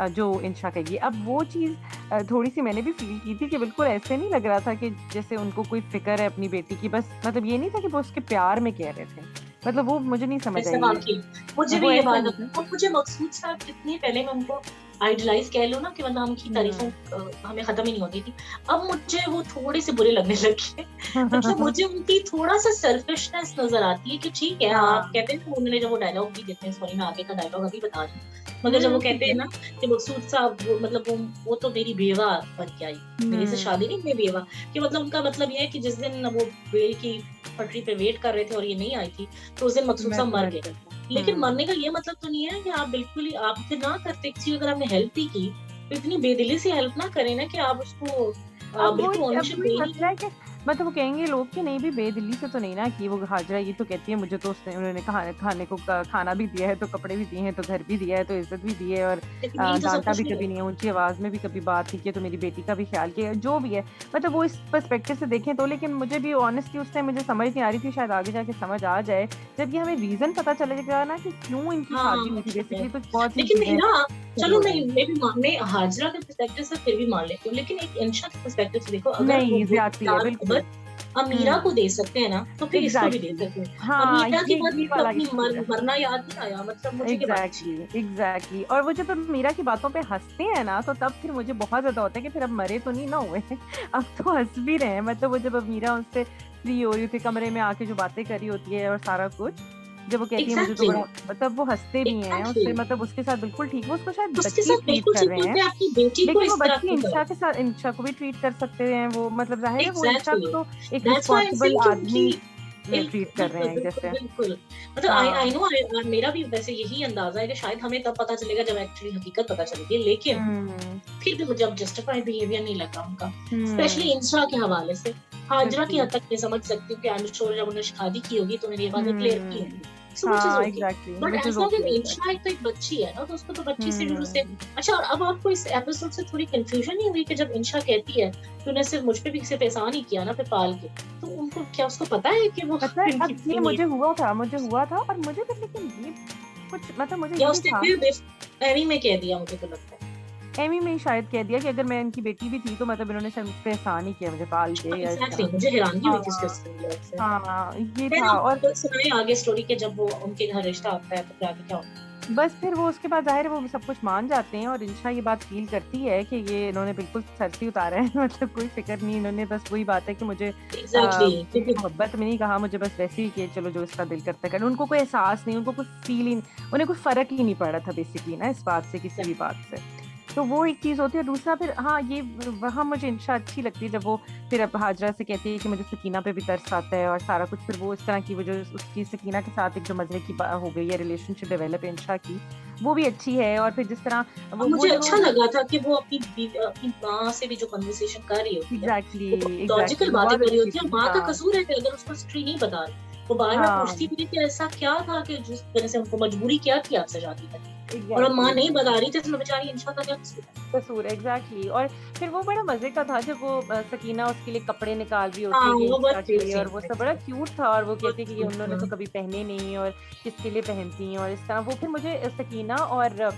जो इंशा कहेगी। अब वो चीज़ थोड़ी सी मैंने भी फील की थी कि बिल्कुल ऐसे नहीं लग रहा था कि जैसे उनको कोई फिक्र है अपनी बेटी की, बस मतलब ये नहीं था कि वो उसके प्यार में कह रहे थे, मतलब वो मुझे नहीं समझ जैसे आई ये। बाकी मुझे भी वो ये ऐसा बात, नहीं था। और मुझे मकसूद साहब कितनी पहले मैं उनको आइडलाइज कह लो ना कि मतलब उनकी तारीफों हम्म। हमें खत्म ही नहीं होती थी। अब मुझे वो थोड़े से बुरे लगने लगे मतलब मुझे उनकी थोड़ा सा सेल्फिशनेस नजर आती है कि ठीक है आप हाँ। कहते हैं ना, उन्होंने जब वो डायलॉग भी देते हैं, सॉरी मैं आगे का डायलॉग अभी बता रही हूँ, मगर जब वो ठीक कहते हैं है। ना कि मकसूद साहब मतलब वो तो मेरी बेवा बन के आई, मेरे से हम्म। शादी नहीं, मेरी बेवा, कि मतलब उनका मतलब ये है कि जिस दिन वो रेल की पटरी पे वेट कर रहे थे और ये नहीं आई थी, तो उस दिन मकसूद मैं साहब मर समझ गए। सकता लेकिन मरने का ये मतलब तो नहीं है कि आप बिल्कुल ही आप फिर ना करते किसी, अगर आपने हेल्प भी की तो इतनी बेदिली से हेल्प ना करें ना कि आप उसको बिल्कुल अब ओनरशिप वही दे नहीं मसला है कि मतलब वो कहेंगे लोग कि नहीं भी बेदिली से तो नहीं ना कि वो हाजरा ये तो कहती है मुझे तो उन्होंने खाने को खाना भी दिया है, तो कपड़े भी दिए हैं, तो घर भी दिया है, तो इज्जत भी दी है, और लेकिन यही तो सब डांटा कुछ भी नहीं कभी है। नहीं है, ऊंची आवाज में भी कभी बात नहीं की, तो मेरी बेटी का भी ख्याल किया, जो भी है। मतलब वो इस पर्सपेक्टिव से देखें तो, लेकिन मुझे भी ऑनेस्टली उस टाइम मुझे समझ नहीं आ रही थी, शायद आगे जाके समझ आ जाए जब ये हमें रीजन पता चलेगा ना कि क्यों इनकी शादी हुई हाँ थी। ठीक है, बेसिकली तो बहुत सी लेकिन चीजें मेरा, सही चलो हो मैं जाएंगी। मैं हाजरा के पर्सपेक्टिव से फिर भी मान लेती हूँ, लेकिन एक इंशा के पर्सपेक्टिव से देखो, अगर वो नहीं, बुरी ज्यादती है दाल बिल्कुल। खबर अमीरा को हम्म। दे सकते हैं ना, तो फिर इसको भी दे एग्जैक्टली। सकते हैं। हाँ, अमीरा के बाद ये इसको वाला अपनी इशू है। मरना याद नहीं आया, मतलब मुझे ये बात अच्छी एग्जैक्टली एग्जैक्टली। और वो जब मीरा की बातों पे हंसते हैं ना, तो तब फिर मुझे बहुत ज्यादा होता है कि फिर अब मरे तो नहीं ना हुए अब तो हंस भी रहे हैं। मतलब वो जब अब मीरा उनसे फ्री हो रही होती है, कमरे में आके जो बातें कर रही होती है और सारा कुछ, जब वो कहती है मुझे तो एग्जैक्टली, बड़ा, मतलब वो हंसते भी हैं एग्जैक्टली उससे, मतलब उसके साथ बिल्कुल ठीक, वो उसको शायद उसके बच्ची साथ ट्रीट बिल्कुल कर ठीक रहे है हैं, कि आपकी बेटी को लेकिन वो इस तरह बच्ची क्यों इंशा करो। के साथ, इंशा को भी ट्रीट कर सकते हैं वो, मतलब जाहिर है वो इंशा को एग्जैक्टली, तो एक that's why I am responsible saying कि आदमी उनकी ट्रीट कर रहे बिल्कुल हैं बिल्कुल जैसे। बिल्कुल, मतलब आई हाँ। नो, मेरा भी वैसे यही अंदाजा है कि शायद हमें तब पता चलेगा जब एक्चुअली हकीकत पता चलेगी, लेकिन हम्म। फिर भी मुझे अब जस्टिफाइड बिहेवियर नहीं लगा उनका, स्पेशली हम्म। इंशा के हवाले से। हाजरा की बिल्कुल। हद तक मैं समझ सकती हूँ कि आई एम श्योर जब उन्होंने शादी की होगी तो उन्होंने ये बातें क्लियर की हम्म। होंगी, सो व्हिच इज हाँ okay. Exactly, but which is as long as okay इंशा एग्जैक्टली। एक तो एक बच्ची है ना, तो उसको तो बच्ची से शुरू से। हम्म। अच्छा, और अब आपको इस एपिसोड से थोड़ी कंफ्यूजन नहीं हुई कि जब इंशा कहती है कि उन्हें सिर्फ मुझ पे भी सिर्फ एहसान ही किया ना फिर पाल के, तो उनको क्या उसको पता है कि वो पता है, इनकी अब ये नहीं है, मुझे हुआ था, और मुझे फिर लेकिन ये कुछ मतलब मुझे या ये भी उसने था, फिर एमी में कह दिया, मुझे तो लगता है। एमी में ही शायद कह दिया कि अगर मैं इनकी बेटी भी थी तो मतलब इन्होंने शायद मुझ पे एहसान ही किया मुझे पाल के, या इस एग्जैक्टली, तरह। मुझे हैरानगी हुई थी इसके हाँ। रिएक्शन से। हाँ, ये है था। ना, और तो सुनाइए आगे स्टोरी के, जब वो उनके घर रिश्ता आता है तो फिर आगे क्या होता है। बस फिर वो उसके बाद ज़ाहिर है वो सब कुछ मान जाते हैं और इंशा ये बात फ़ील करती है कि ये इन्होंने बिल्कुल सर से ही उतारा है मतलब कोई फ़िक्र नहीं, इन्होंने बस वही बात है कि मुझे एग्ज़ैक्टली, क्योंकि मोहब्बत में नहीं कहा, मुझे बस वैसे ही कि चलो जो इसका दिल करता है कर। उनको कोई एहसास नहीं, उनको कुछ फ़ील ही उन्हें कोई फ़र्क ही नहीं पड़ रहा था बेसिकली ना इस बात से, किसी भी बात से। तो वो एक चीज़ होती है। दूसरा फिर हाँ, ये वहाँ मुझे इंशा अच्छी लगती है जब वो फिर अब हाजरा से कहती है कि मुझे सकीना पे भी तरस आता है और सारा कुछ फिर वो इस तरह की वो जो उसकी सकीना के साथ एक जो मज़े की हो गई है रिलेशनशिप डेवलप इंशा की, वो भी अच्छी है। और फिर जिस तरह और वो मुझे जो अच्छा लगा था कि वो अपनी माँ से भी जो कन्वर्सेशन कर रही होती है, एग्ज़ैक्टली, वो एग्ज़ैक्टली लॉजिकल बातें बहुत कर रही अच्छी होती है, थी। माँ का हाँ, कसूर है कि अगर उसको हिस्ट्री नहीं बता रही। वो बार-बार पूछती हाँ, भी थी कि ऐसा क्या था कि जिस वजह से उनको मजबूरी क्या थी आपसे शादी करने की? और अब माँ एग्ज़ैक्टली। नहीं बता रही थी, तो बेचारी इंशा का क्या कसूर है? कसूर एग्ज़ैक्टली। और फिर वो बड़ा मज़े का था जब वो सकीना उसके लिए कपड़े निकाल रही हाँ, होती है कि वो बहुत इंशा के क्यूट लिए, और सीन वो था सब बड़ा एक्चुअली, क्यूट था और वो बहुत कहती है कि ये क्यूट उन्होंने था। तो कभी पहने नहीं और किसके लिए पहनती हैं और इस तरह। वो फिर मुझे सकीना और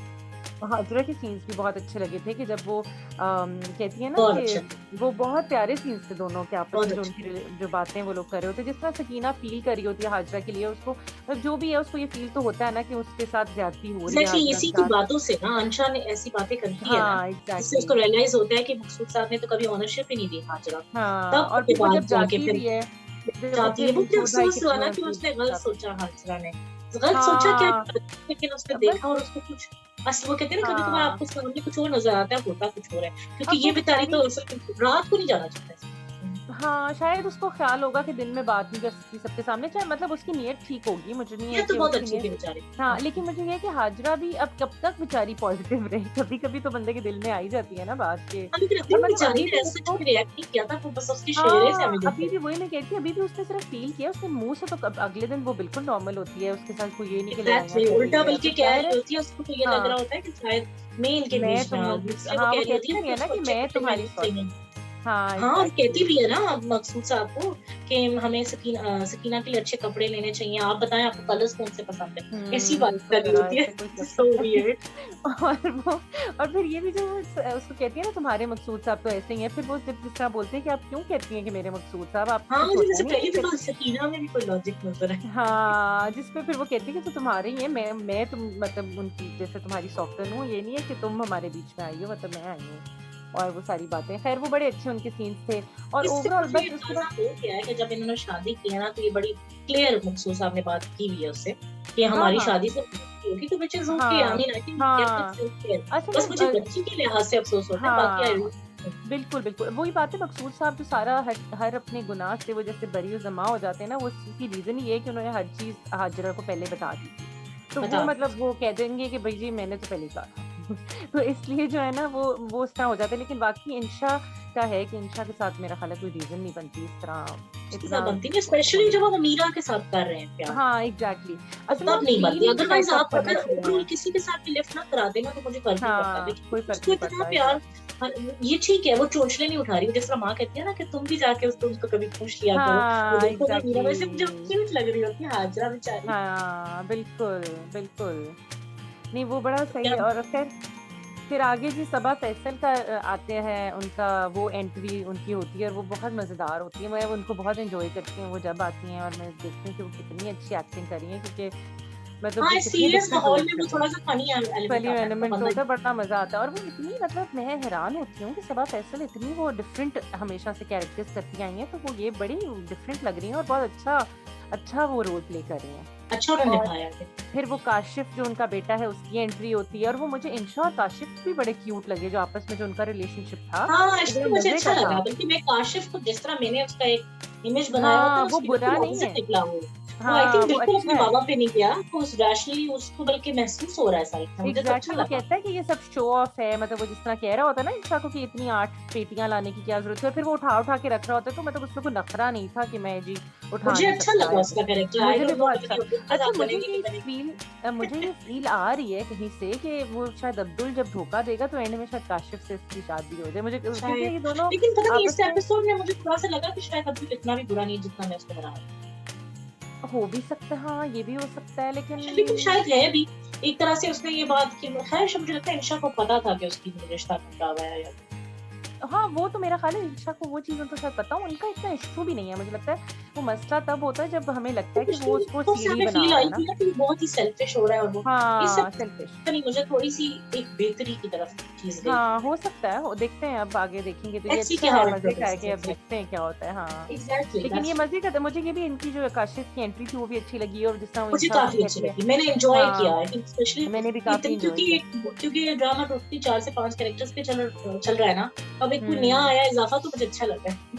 हाजरा के सीन्स भी बहुत अच्छे लगे थे कि जब वो कहती है ना बहुत कि अच्छा, वो बहुत प्यारे सीन्स थे दोनों के आपस बहुत में, जो अच्छा। उनकी जो बातें वो लोग कर रहे होते हैं। जिस तरह सकीना फ़ील कर रही होती है हाजरा के लिए, उसको मतलब जो भी है उसको ये फ़ील तो होता है ना कि उसके साथ ज़्यादती हो रही है एग्ज़ैक्टली हाजरा इसी के की साथ। बातों से ना अंशा ने ऐसी बातें करती है ना, हाँ, जिससे एग्ज़ैक्टली। उसको रियलाइज़ होता है कि मकसूद साहब ने तो कभी ओनरशिप ही नहीं दी हाजरा को। हाँ, तब और उसके फिर वो बाद जब जाके जाती फिर भी है, जब वो जाती है, फिर मुझे मकसूद भाई अफ़सोस हुआ कितने ना कि अजीब उसने गलत सब। सोचा हाजरा ने। गलत सोचा क्या हाँ, लेकिन उसने बस देखा और उसको कुछ बस वो कहते हैं ना कभी-कभार हाँ, आपको सामने कुछ और नज़र आता है, होता कुछ और है। क्योंकि अब ये वो बेचारी तो बेचारी असल में रात को नहीं जाना चाहता इसके पास। हाँ, शायद उसको ख़्याल होगा कि दिन में बात नहीं कर सकती सबके सामने, चाहे मतलब उसकी नीयत ठीक होगी, मुझे नहीं ये है तो कि बहुत उसकी अच्छी थी नीयत। बेचारी। हाँ, हाँ, लेकिन मुझे ये है कि हाजरा भी अब कब तक बेचारी पॉज़िटिव रहे, कभी-कभी तो बंदे के दिल में आ ही जाती है ना बात के। हाँ, लेकिन अभी और भी मतलब बेचारी अभी ने भी ऐसा उसको कुछ रिएक्ट नहीं किया था, वो बस उसके चेहरे से हाँ, हमें अभी दिखता भी था। वही मैं कह रही थी, अभी भी उसने सिर्फ़ फ़ील किया, उसके मुँह से तो कब अगले दिन वो बिल्कुल नॉर्मल होती है, उसके साथ कोई ये नहीं कि लड़ाइयाँ एग्ज़ैक्टली कर रही उल्टा है, बल्कि बट कह ज़ाहिर रही है। होती है, उसको तो ये लग हाँ, रहा होता है कि शायद मैं इनके मैं बीच में आ तुम गई, जिस इसलिए वो हाँ, कह वो रही होती कहती है ना भी कि है ना उसको कि अच्छे मैं कपड़े तुम्हारी पहनने चाहिए। सौतेन। हाँ, हाँ, और कहती एग्ज़ैक्टली। भी है ना मकसूद साहब को कि हमें सकीना के लिए अच्छे कपड़े लेने चाहिए, आप बताएँ आपको कलर्स कौन-से पसंद है? ऐसी बात ये तो कर रही बड़ा होती है। ऐसे कोई सो लगता है। वियर्ड। और वो और फिर ये भी जो उसको कहती है ना तुम्हारे मकसूद साहब तो ऐसे ही हैं, फिर वो जब जिस तरह बोलते हैं कि आप क्यों कहती हैं कि मेरे मकसूद साहब, आपको हाँ, कुछ मुझे होता वैसे नहीं है? पहली तो दफ़ा कहती सकीना में भी कोई लॉजिक नज़र आया। हाँ, जिस पे फिर वो कहती है कि तो तुम्हारे ही हैं, मैं तुम मतलब उनकी जैसे तुम्हारी सौतेन हूँ, ये नहीं है कि तुम हमारे बीच में आई हो, मतलब मैं आई हूँ। और वो सारी बातें, खैर वो बड़े अच्छे उनके सीन्स थे और इससे ओवरऑल मुझे बस उसके अंदाज़ा बाद हो गया है कि जब इन्होंने शादी की है ना, तो ये बड़ी क्लियर मकसूद साहब ने बात की हुई है उससे कि हाँ, हमारी हाँ, शादी से होगी तो व्हिच इज़ ओके आई हाँ, mean I think get that हाँ। Self care. असल बस में मुझे बच्ची के लिहाज़ से अफ़सोस होता है, बाकी आई हाँ। डोंट बिल्कुल, बिल्कुल। वही बात है, मकसूद साहब जो सारा हर अपने गुनाह से वो जैसे बरी-ओ-ज़मा हो जाते हैं ना, वो उसकी रीज़न ये है कि उन्होंने हर चीज़ हाजिरा को पहले बता दी थी। तो वो बता मतलब वो कह देंगे कि भई जी मैंने तो पहले ही कहा था। तो इसलिए जो है ना वो उस तरह हो जाता है। लेकिन वाक़ई इंशा का है कि इंशा के साथ मेरा ख़्याल है कोई रीज़न नहीं बनती इस तरह उसके साथ इतना बनती नहीं स्पेशली होने जब की। हम अमीरा के साथ कर रहे हैं प्यार, हाँ, एग्ज़ैक्टली। तो असल में तब हम नहीं बनती। फ़ील शायद अदरवाइज़ तब आप करना अगर चाहिए। ओवरऑल किसी के साथ भी लिफ्ट ना करा देना तो मुझे फ़र्क नहीं पड़ता। हाँ, लेकिन कोई फ़र्क उसको नहीं नहीं इतना पड़ता, प्यार एग्ज़ैक्टली। ये ठीक है वो चोंचले नहीं उठा रही है, जिस तरह माँ कहती है ना कि तुम भी जाके उसको कभी पूछ लिया करो, वो हाँ, देखो ना मीरा वैसे मुझे एग्ज़ैक्टली। क्यूट लग रही होती है हाजरा बेचारी। हाँ, बिल्कुल, बिल्कुल। नहीं, वो बड़ा तो सही क्या है। और ख़ैर फिर आगे जी सबा फैसल का आते हैं, उनका वो एंट्री उनकी होती है और वो बहुत मज़ेदार होती है। मैं उनको बहुत एन्जॉय करती हूँ वो जब आती हैं और मैं देखती हूँ कि वो कितनी अच्छी एक्टिंग कर रही हैं, क्योंकि मतलब हाँ, वो इस कितने सीरियस डिफरेंट माहौल रोल्स में वो करते हैं। थोड़ा-सा फ़नी एलिमेंट फनी आता है ना, तो एलिमेंट बंदा होता है, बड़ा मज़ा आता है। और वो इतनी मतलब मैं हैरान होती हूँ कि सबा फैसल इतनी वो डिफरेंट हमेशा से कैरेक्टर्स करती आई हैं, तो वो ये बड़ी डिफरेंट लग रही हैं और बहुत अच्छा अच्छा वो रोल प्ले कर रही हैं। अच्छा उन्होंने और निभाया है। फिर वो काशिफ़ जो उनका बेटा है उसकी एंट्री होती है और वो मुझे इंशा और काशिफ़ भी बड़े क्यूट लगे, जो आपस में जो उनका रिलेशनशिप था, हाँ, वो एक्चुअली बड़ा मुझे मज़े अच्छा का लगा था। बल्कि मैं काशिफ़ को जिस तरह मैंने उसका एक इमेज बनाया होता है हाँ, ना, वो उसके बुरा बिल्कुल नहीं ऑपोज़िट है। निकला वो। वो आई हाँ, थिंक वो बिल्कुल अच्छा अपने है। बाबा पे नहीं गया, तो उस रैशनली उसको बल्कि महसूस हो रहा है सारी चीज़ें, मुझे तो अच्छा एग्ज़ैक्टली, वो लगा। कहता है कि ये सब शो ऑफ है, मतलब वो जिस तरह कह रहा होता है ना इंशा को कि इतनी 8 पेटियाँ लाने की क्या ज़रूरत है, फिर वो उठा-उठा के रख रहा होता है, तो मतलब उसमें कोई नखरा नहीं था कि मैं जी उठा मुझे नहीं अच्छा सकता लगा या कुछ। उसका कैरेक्टर, आई मुझे भी डोंट नो बहुत पता अच्छा। नहीं अब उनके अच्छा, साथ बनेगी कि बनेगी। मुझे ये फ़ील आ रही है कहीं से कि वो शायद अब्दुल जब धोखा देगा तो एंड में शायद काशिफ़ से इसकी शादी हो जाए। मुझे क्योंकि शायद ये दोनों लेकिन पता नहीं आपस इस में एपिसोड में मुझे थोड़ा-सा लगा कि शायद अब्दुल इतना भी बुरा नहीं है जितना मैं उसको बना रही हूँ। हो भी सकता है, हाँ, ये भी हो सकता है, लेकिन लेकिन शायद है भी, एक तरह से उसने ये बात की खैर मुझे लगता है इंशा को पता था कि उसकी रिश्ता टूटा हुआ है या हाँ, वो तो मेरा ख़्याल है ईशा को वो चीज़ें तो शायद पता हो, उनका इतना इश्यू भी नहीं है मुझे लगता है। वो मसला तब होता है जब हमें लगता है कि वो पिछली उसको उससे सीढ़ी हमें बना फील रहा आई है ना। थी ना कि वो बहुत ही सेल्फिश हो रहा है, और वो ये हाँ, सब सेल्फिश। नहीं, मुझे थोड़ी सी एक बेहतरी की तरफ चीज गई थी। हाँ, हो सकता है, वो देखते हैं अब आगे देखेंगे तो ये लेट्स सी अच्छा कि है, हाउ इट मज़े का है प्रोग्रेसेस। कि अब देखते हैं क्या होता है, हाँ। एग्जैक्टली लेकिन ये दैट्स, मज़े का था, मुझे ये भी इनकी जो काशिफ़ की एंट्री थी वो भी अच्छी लगी और जिस तरह वो मुझे इंसाफ को काफी अच्छी कहती है। लगी, मैंने एंजॉय किया। हाँ, आई थिंक स्पेशली मैंने भी काफ़ी इतनी, एन्जॉय किया। क्योंकि ये ड्रामा टोटली 4 से 5 कैरेक्टर्स पे चल रहा है ना, अब एक कोई नया हुँ। आया इजाफा तो मुझे अच्छा लग रहा है।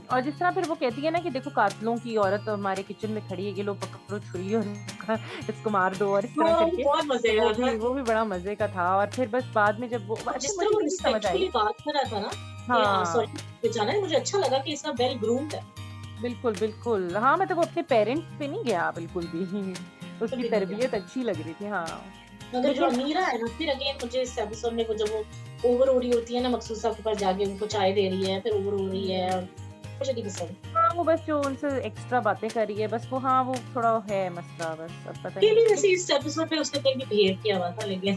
और जिस तरह फिर वो कहती है ना कि देखो कातलों की औरत हमारे किचन में खड़ी है, ये लो पकड़ो छुरी और इसको मार दो और इस तरह हाँ, वो करके। बहुत तो मजे वो आया भी था। वो भी बड़ा मज़े का था और फिर बस बाद में जब वो और अच्छा जिस तरह मुझे वो ये नहीं समझ आई। रिस्पेक्टफुली बात कर रहा था ना कि हाँ, सॉरी बेचाना है, मुझे अच्छा लगा कि इसका वेल ग्रूम्ड है। बिल्कुल, बिल्कुल। हाँ, मतलब वो अपने पेरेंट्स पे नहीं गया बिल्कुल भी। तो उसकी भी नहीं गया, तरबियत अच्छी लग रही थी, हाँ। मगर जो लेकिन अमीरा है ना, फिर अगेन मुझे इस एपिसोड में वो जब वो ओवर हो रही होती है ना, मकसूद साहब के पास जाके उनको चाय दे रही है, फिर ओवर हो रही है, हुँ। मुझे नहीं पसंद। हाँ, वो बस जो उनसे एक्स्ट्रा बातें कर रही है बस वो हाँ, वो थोड़ा है मसला बस अब पता ये नहीं। भी वैसे इस एपिसोड में उसने कहीं भी बिहेव किया हुआ था, हाँ, लेकिन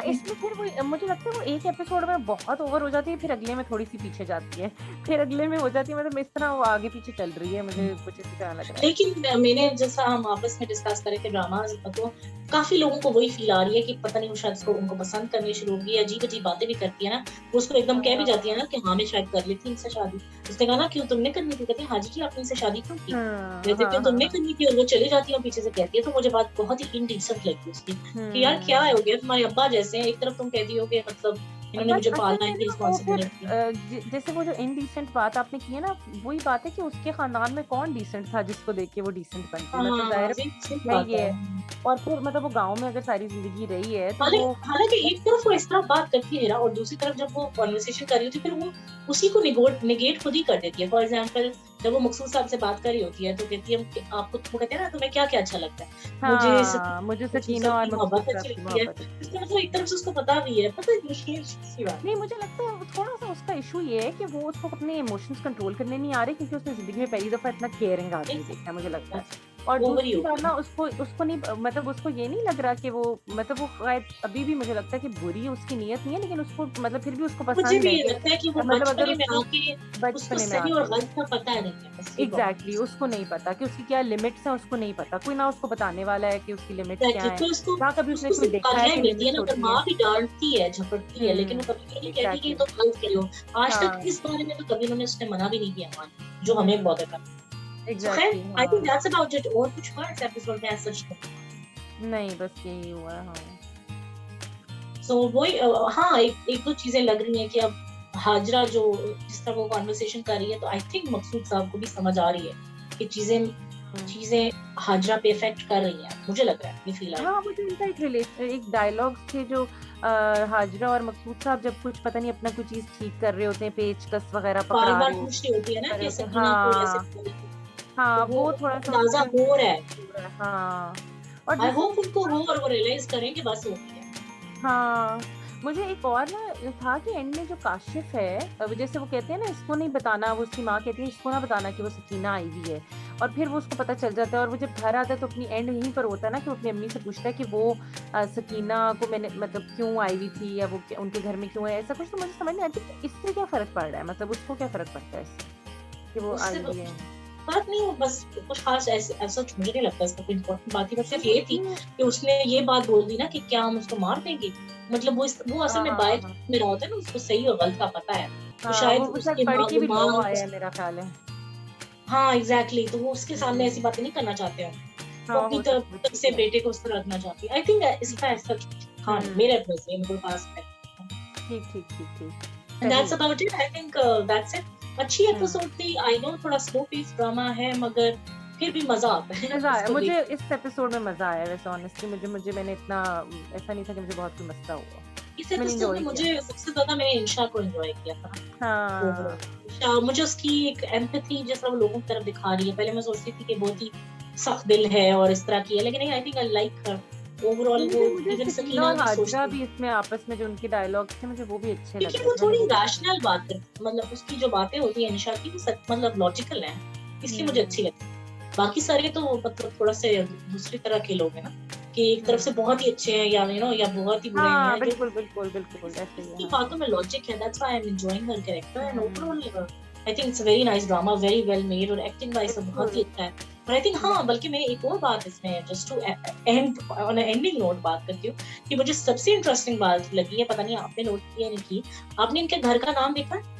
इसमें फिर वो मुझे लगता है वो एक एपिसोड में बहुत ओवर हो जाती है, फिर अगले में थोड़ी-सी पीछे जाती है। फिर अगले में हो जाती है मतलब इस तरह वो आगे-पीछे चल रही है, मुझे कुछ इसी तरह लग रहा है। लेकिन मैंने जैसा हम आपस में डिस्कस कर रहे थे ड्रामास, तो काफी लोगों को वही फील आ रही है कि पता नहीं वो शायद उसको उनको पसंद करनी शुरू होगी, अजीब अजीब बातें भी करती है ना, वो उसको एकदम कह भी जाती है हाँ। ना कि हाँ मैं शायद कर लेती इनसे शादी। उसने कहा ना क्यों तुमने करनी थी, कहती है हाँ जी आपने इनसे शादी क्यों की, हाँ, कहते हाँ, क्यों हाँ, तुमने हाँ। करनी थी, और वो चली जाती है और पीछे से कहती है, तो मुझे बात बहुत ही इनडिसेंट लगी उसकी कि यार क्या हुँ। हो गया, तुम्हारे अब्बा जैसे हैं, एक तरफ तुम कहती हो कि मतलब इन्होंने बस मुझे असल पालना, में इनकी ना वो फिर रिस्पॉन्सिबिलिटी। जैसे वो जो इनडिसेंट बात आपने की है ना, वही बात है कि उसके खानदान में कौन डिसेंट था जिसको देख के वो डिसेंट बनती, मतलब हाँ ज़ाहिर सही है बात ये है। है। और फिर मतलब वो गाँव में अगर सारी ज़िंदगी रही है तो वो हालाँकि एक तरफ वो इस तरह बात करती है ना, और दूसरी तरफ जब वो कन्वर्सेशन कर रही होती है, फिर वो उसी को नेगेट खुद ही कर देती है। फॉर एग्जांपल जब वो मकसूद साहब से बात कर रही होती है, तो कहती है कि आपको, वो कहते हैं ना तुम्हें क्या-क्या अच्छा लगता है? मुझे हाँ, मुझे मकसूद सकीना साहब और की मकसूद मोहब्बत साहब अच्छी की लगती है। मोहब्बत अच्छी इसका लगी। मतलब एक तरफ से उसको पता भी है, पता है ये सी बात है। नहीं, मुझे लगता है वो थोड़ा-सा उसका इश्यू ये है कि वो उसको अपने इमोशंस कंट्रोल करने नहीं आ रहे क्योंकि उसने ज़िंदगी में पहली दफ़ा इतना केयरिंग आदमी देखा है, मुझे लगता है। और ओवर ही दूसरी हो बात गया ना ना। उसको उसको नहीं मतलब उसको ये नहीं लग रहा कि वो मतलब वो शायद अभी भी मुझे लगता है कि बुरी उसकी नीयत नहीं है लेकिन उसको मतलब फिर भी उसको मुझे पसंद भी है ये कि लगता है कि वो मतलब अगर बचपने में उसको आके उसको बचपने में सही और आके गलत का पता नहीं है, बस ये प्रॉब्लम एग्ज़ैक्टली उसको नहीं पता कि उसकी क्या लिमिट्स हैं, उसको नहीं पता। कोई ना उसको बताने वाला है कि उसकी लिमिट्स क्या एग्ज़ैक्टली। हैं, तो उसको ना कभी उसने उसको कोई सिर्फ़ देखा है गालियाँ ही कि मिलती है लिमिट्स ना, अगर होती हैं। माँ भी डाँटती है, झपटती है, लेकिन वो कभी ये नहीं कहती कि ये एग्ज़ैक्टली तो गलत करे हो। आज तक हाँ, इस बारे में तो कभी उन्होंने उसने मना भी नहीं किया माँ, जो हमें हुँ, बॉदर करता है। सो खैर, एग्ज़ैक्टली आई थिंक हाँ। दैट्स अबाउट इट, और कुछ हुआ इस एपिसोड में एज़ सच तो। नहीं, बस यही हुआ है, हाँ। सो वही हाँ, एक 2 चीज़ें लग रही हैं कि अब हाजरा जो जिस तरह वो कन्वर्सेशन कर रही है, तो आई थिंक मकसूद साहब को भी समझ आ रही है कि चीज़ें हुँ। चीज़ें हाजरा पे इफ़ेक्ट कर रही हैं। मुझे लग रहा है, ये फ़ील आई। हाँ, मुझे इनका एक डायलॉग्स थे जो हाजरा और मकसूद साहब जब कुछ पता नहीं अपना कोई चीज़ ठीक कर रहे होते हैं, पेचकस वग़ैरह पकड़ा बार-बार रहे पूछ रही होती है ना कर रहे कि होते हैं सकीना को ऐसे हाँ, तो हाँ, वो वो थोड़ा-सा अंदाज़ा उसका हो रहा है। हाँ, और आई जैसे वो होप उनको हो और वो रियलाइज़ करें कि बस हो गया। हाँ, मुझे एक और ना था कि एंड में जो काशिफ़ है जैसे वो कहते हैं ना इसको नहीं बताना, वो उसकी माँ कहती है इसको ना बताना कि वो सकीना आई हुई है। और फिर वो उसको पता चल जाता है और वो जब घर आता है तो अपनी एंड यहीं पर होता है ना कि वो अपनी अम्मी से पूछता है कि वो सकीना को मैंने मतलब क्यों आई हुई थी या वो उनके घर में क्यों है? ऐसा कुछ तो मुझे समझ नहीं आती कि इससे क्या फ़र्क पड़ रहा है? मतलब उसको क्या फ़र्क पड़ता है इससे कि वो उससे आई हुई है? बात नहीं हो, बस कुछ ख़ास ऐसे ऐसा मुझे नहीं लगता इसका कोई इम्पोर्टेंट बात थी, बस सिर्फ़ ये थी मुझे कि उसने ये बात बोल दी ना कि क्या हम उसको मार देंगे? मतलब वो असल हाँ, में हाँ, बाय हाँ, हाँ। में रहा होता है ना, उसको सही और गलत का पता है। तो हाँ, शायद वो शायद उसकी पढ़ माँ के वो भी माँ लॉ आया उस है मेरा ख़्याल है। हाँ, एग्ज़ैक्टली, तो वो उसके सामने ऐसी हुँ, बातें नहीं करना चाहते हैं। वो हाँ, अपनी हो तरफ सकता तरफ से है। बेटे को उस तरह रखना चाहती है। आई थिंक इसका ऐसा हाँ, हुँ, मेरे तरफ से मेरे पास है। ठीक, ठीक, ठीक, ठीक। एंड सही दैट्स है। About it, I think that's it. अच्छी हुँ। एपिसोड थी, आई नो थोड़ा स्लो पेस ड्रामा है, मगर फिर भी मज़ा आता है मज़ा आया, इसको देख। मुझे इस एपिसोड में मज़ा आया वैसे ऑनेस्टली मुझे मैंने इतना ऐसा नहीं था कि मुझे बहुत कोई मसला हुआ। इस मैंने एपिसोड में एन्जॉय किया। मुझे सबसे ज़्यादा मैंने इंशा को एन्जॉय किया था हाँ, ओवरऑल। इंशा मुझे उसकी एक एम्पैथी जिस तरह वो लोगों की तरफ दिखा रही है, पहले मैं सोचती थी कि बहुत ही सख्त दिल है और इस तरह की है, लेकिन नहीं, आई थिंक आई लाइक हर। नहीं ओवरऑल वो मुझे मुझे इवन सकीना सकीना और की हाजिरा सोचती है। भी इसमें आपस में जो उनके डायलॉग्स थे मुझे वो भी अच्छे लग क्योंकि रहे वो थे, मैंने थोड़ी वो भी रैशनल बात करती, मतलब उसकी जो बातें होती हैं निशा की, वो मतलब लॉजिकल हैं, इसलिए मुझे हुँ, अच्छी लगती है। बाकी सारे तो मतलब थोड़ा से दूसरी तरह के लोग हैं ना, कि एक तरफ से हुँ। बहुत ही अच्छे हैं या या बहुत ही बुरे हाँ, हैं, जो बिल्कुल, बिल्कुल, बिल्कुल ऐसे ही है, इसकी हाँ। बातों में लॉजिक है, that's why I am enjoying her character and hmm, overall I think it's very nice drama, very well made, और एक्टिंग वाइज तो बहुत ही बिल्कुल। अच्छा है। और आई थिंक हाँ, बल्कि मैं एक और बात इसमें just to end on ending note बात करती हूँ कि मुझे सबसे इंटरेस्टिंग बात लगी है, पता नहीं आपने नोट की या नहीं की, आपने इनके घर का नाम देखा है?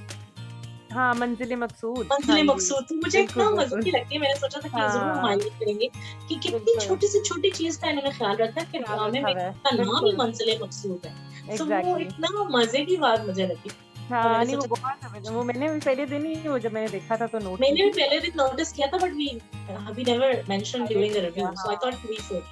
हाँ, मंज़िल-ए-मकसूद, हाँ मंजिल जी। मकसूद, तो मुझे इतना बिल्कुल, मज़े की बिल्कुल। लगती है, मैंने सोचा था कि ये ज़रूर हम हाँ, हाइलाइट करेंगे कि कितनी बिल्कुल, छोटी से छोटी चीज़ का इन्होंने ख़्याल रखा है कि ख्याल ड्रामे रखा में हुआ है। इसका नाम ही बिल्कुल, मंजिल मकसूद है। सो वो एग्ज़ैक्टली। इतना मज़े की बात मुझे लगी, तो हाँ, मैंने नहीं वो सोचा बहुत वो मैंने भी पहले दिन ही वो जब मैंने देखा था तो नोट की मैंने भी थी। पहले दिन नोटिस किया था, but we never mention highlight during the नहीं किया, रिव्यू, सो आई हाँ। Thought we should,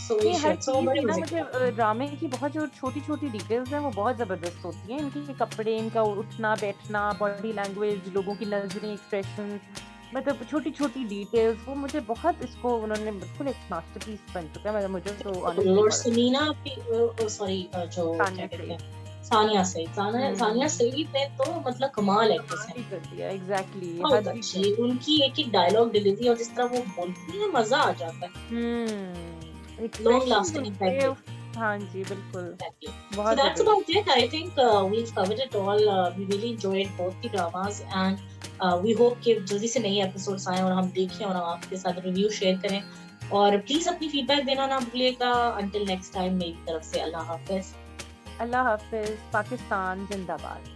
so we नहीं, हर शुड, सो चीज़ बड़े ना मज़े की मुझे बात है। ड्रामे की बहुत जो छोटी-छोटी डिटेल्स हैं वो बहुत ज़बरदस्त होती हैं। इनके कपड़े, इनका उठना-बैठना, बॉडी लैंग्वेज, लोगों की नज़रें, एक्सप्रेशंस मतलब छोटी-छोटी डिटेल्स वो मुझे बहुत इसको उन्होंने बिल्कुल एक मास्टरपीस बन चुका है। मतलब मुझे तो ऑनेस्टली और बहुत अच्छा सुनीना लगा। भी सॉरी जो क्या तान्या कहते सईद। हैं, सानिया सईद, सानिया हुँ, सईद ने तो मतलब कमाल एक्ट्रेस कमाल है। ही कर दिया एग्ज़ैक्टली बहुत हद ही कर अच्छी, उनकी एक-एक डायलॉग डिलीवरी और जिस तरह वो बोलती है, मज़ा आ जाता है। एक्सप्रेशंस लॉन्ग लास्टिंग इम्पैक्ट उनके देती हाँ जी, बिल्कुल, है। Exactly. So बहुत that's ज़बरदस्त। about it. I think we've covered it all. We really enjoyed both the dramas, and we hope कि जल्दी से नए एपिसोड्स आएँ और हम देखें और हम आपके साथ रिव्यू शेयर करें। और प्लीज़ अपनी फीडबैक देना ना भूलिएगा। Until next time, मेरी तरफ से अल्लाह हाफ़िज़। अल्लाह हाफ़िज़, पाकिस्तान ज़िंदाबाद।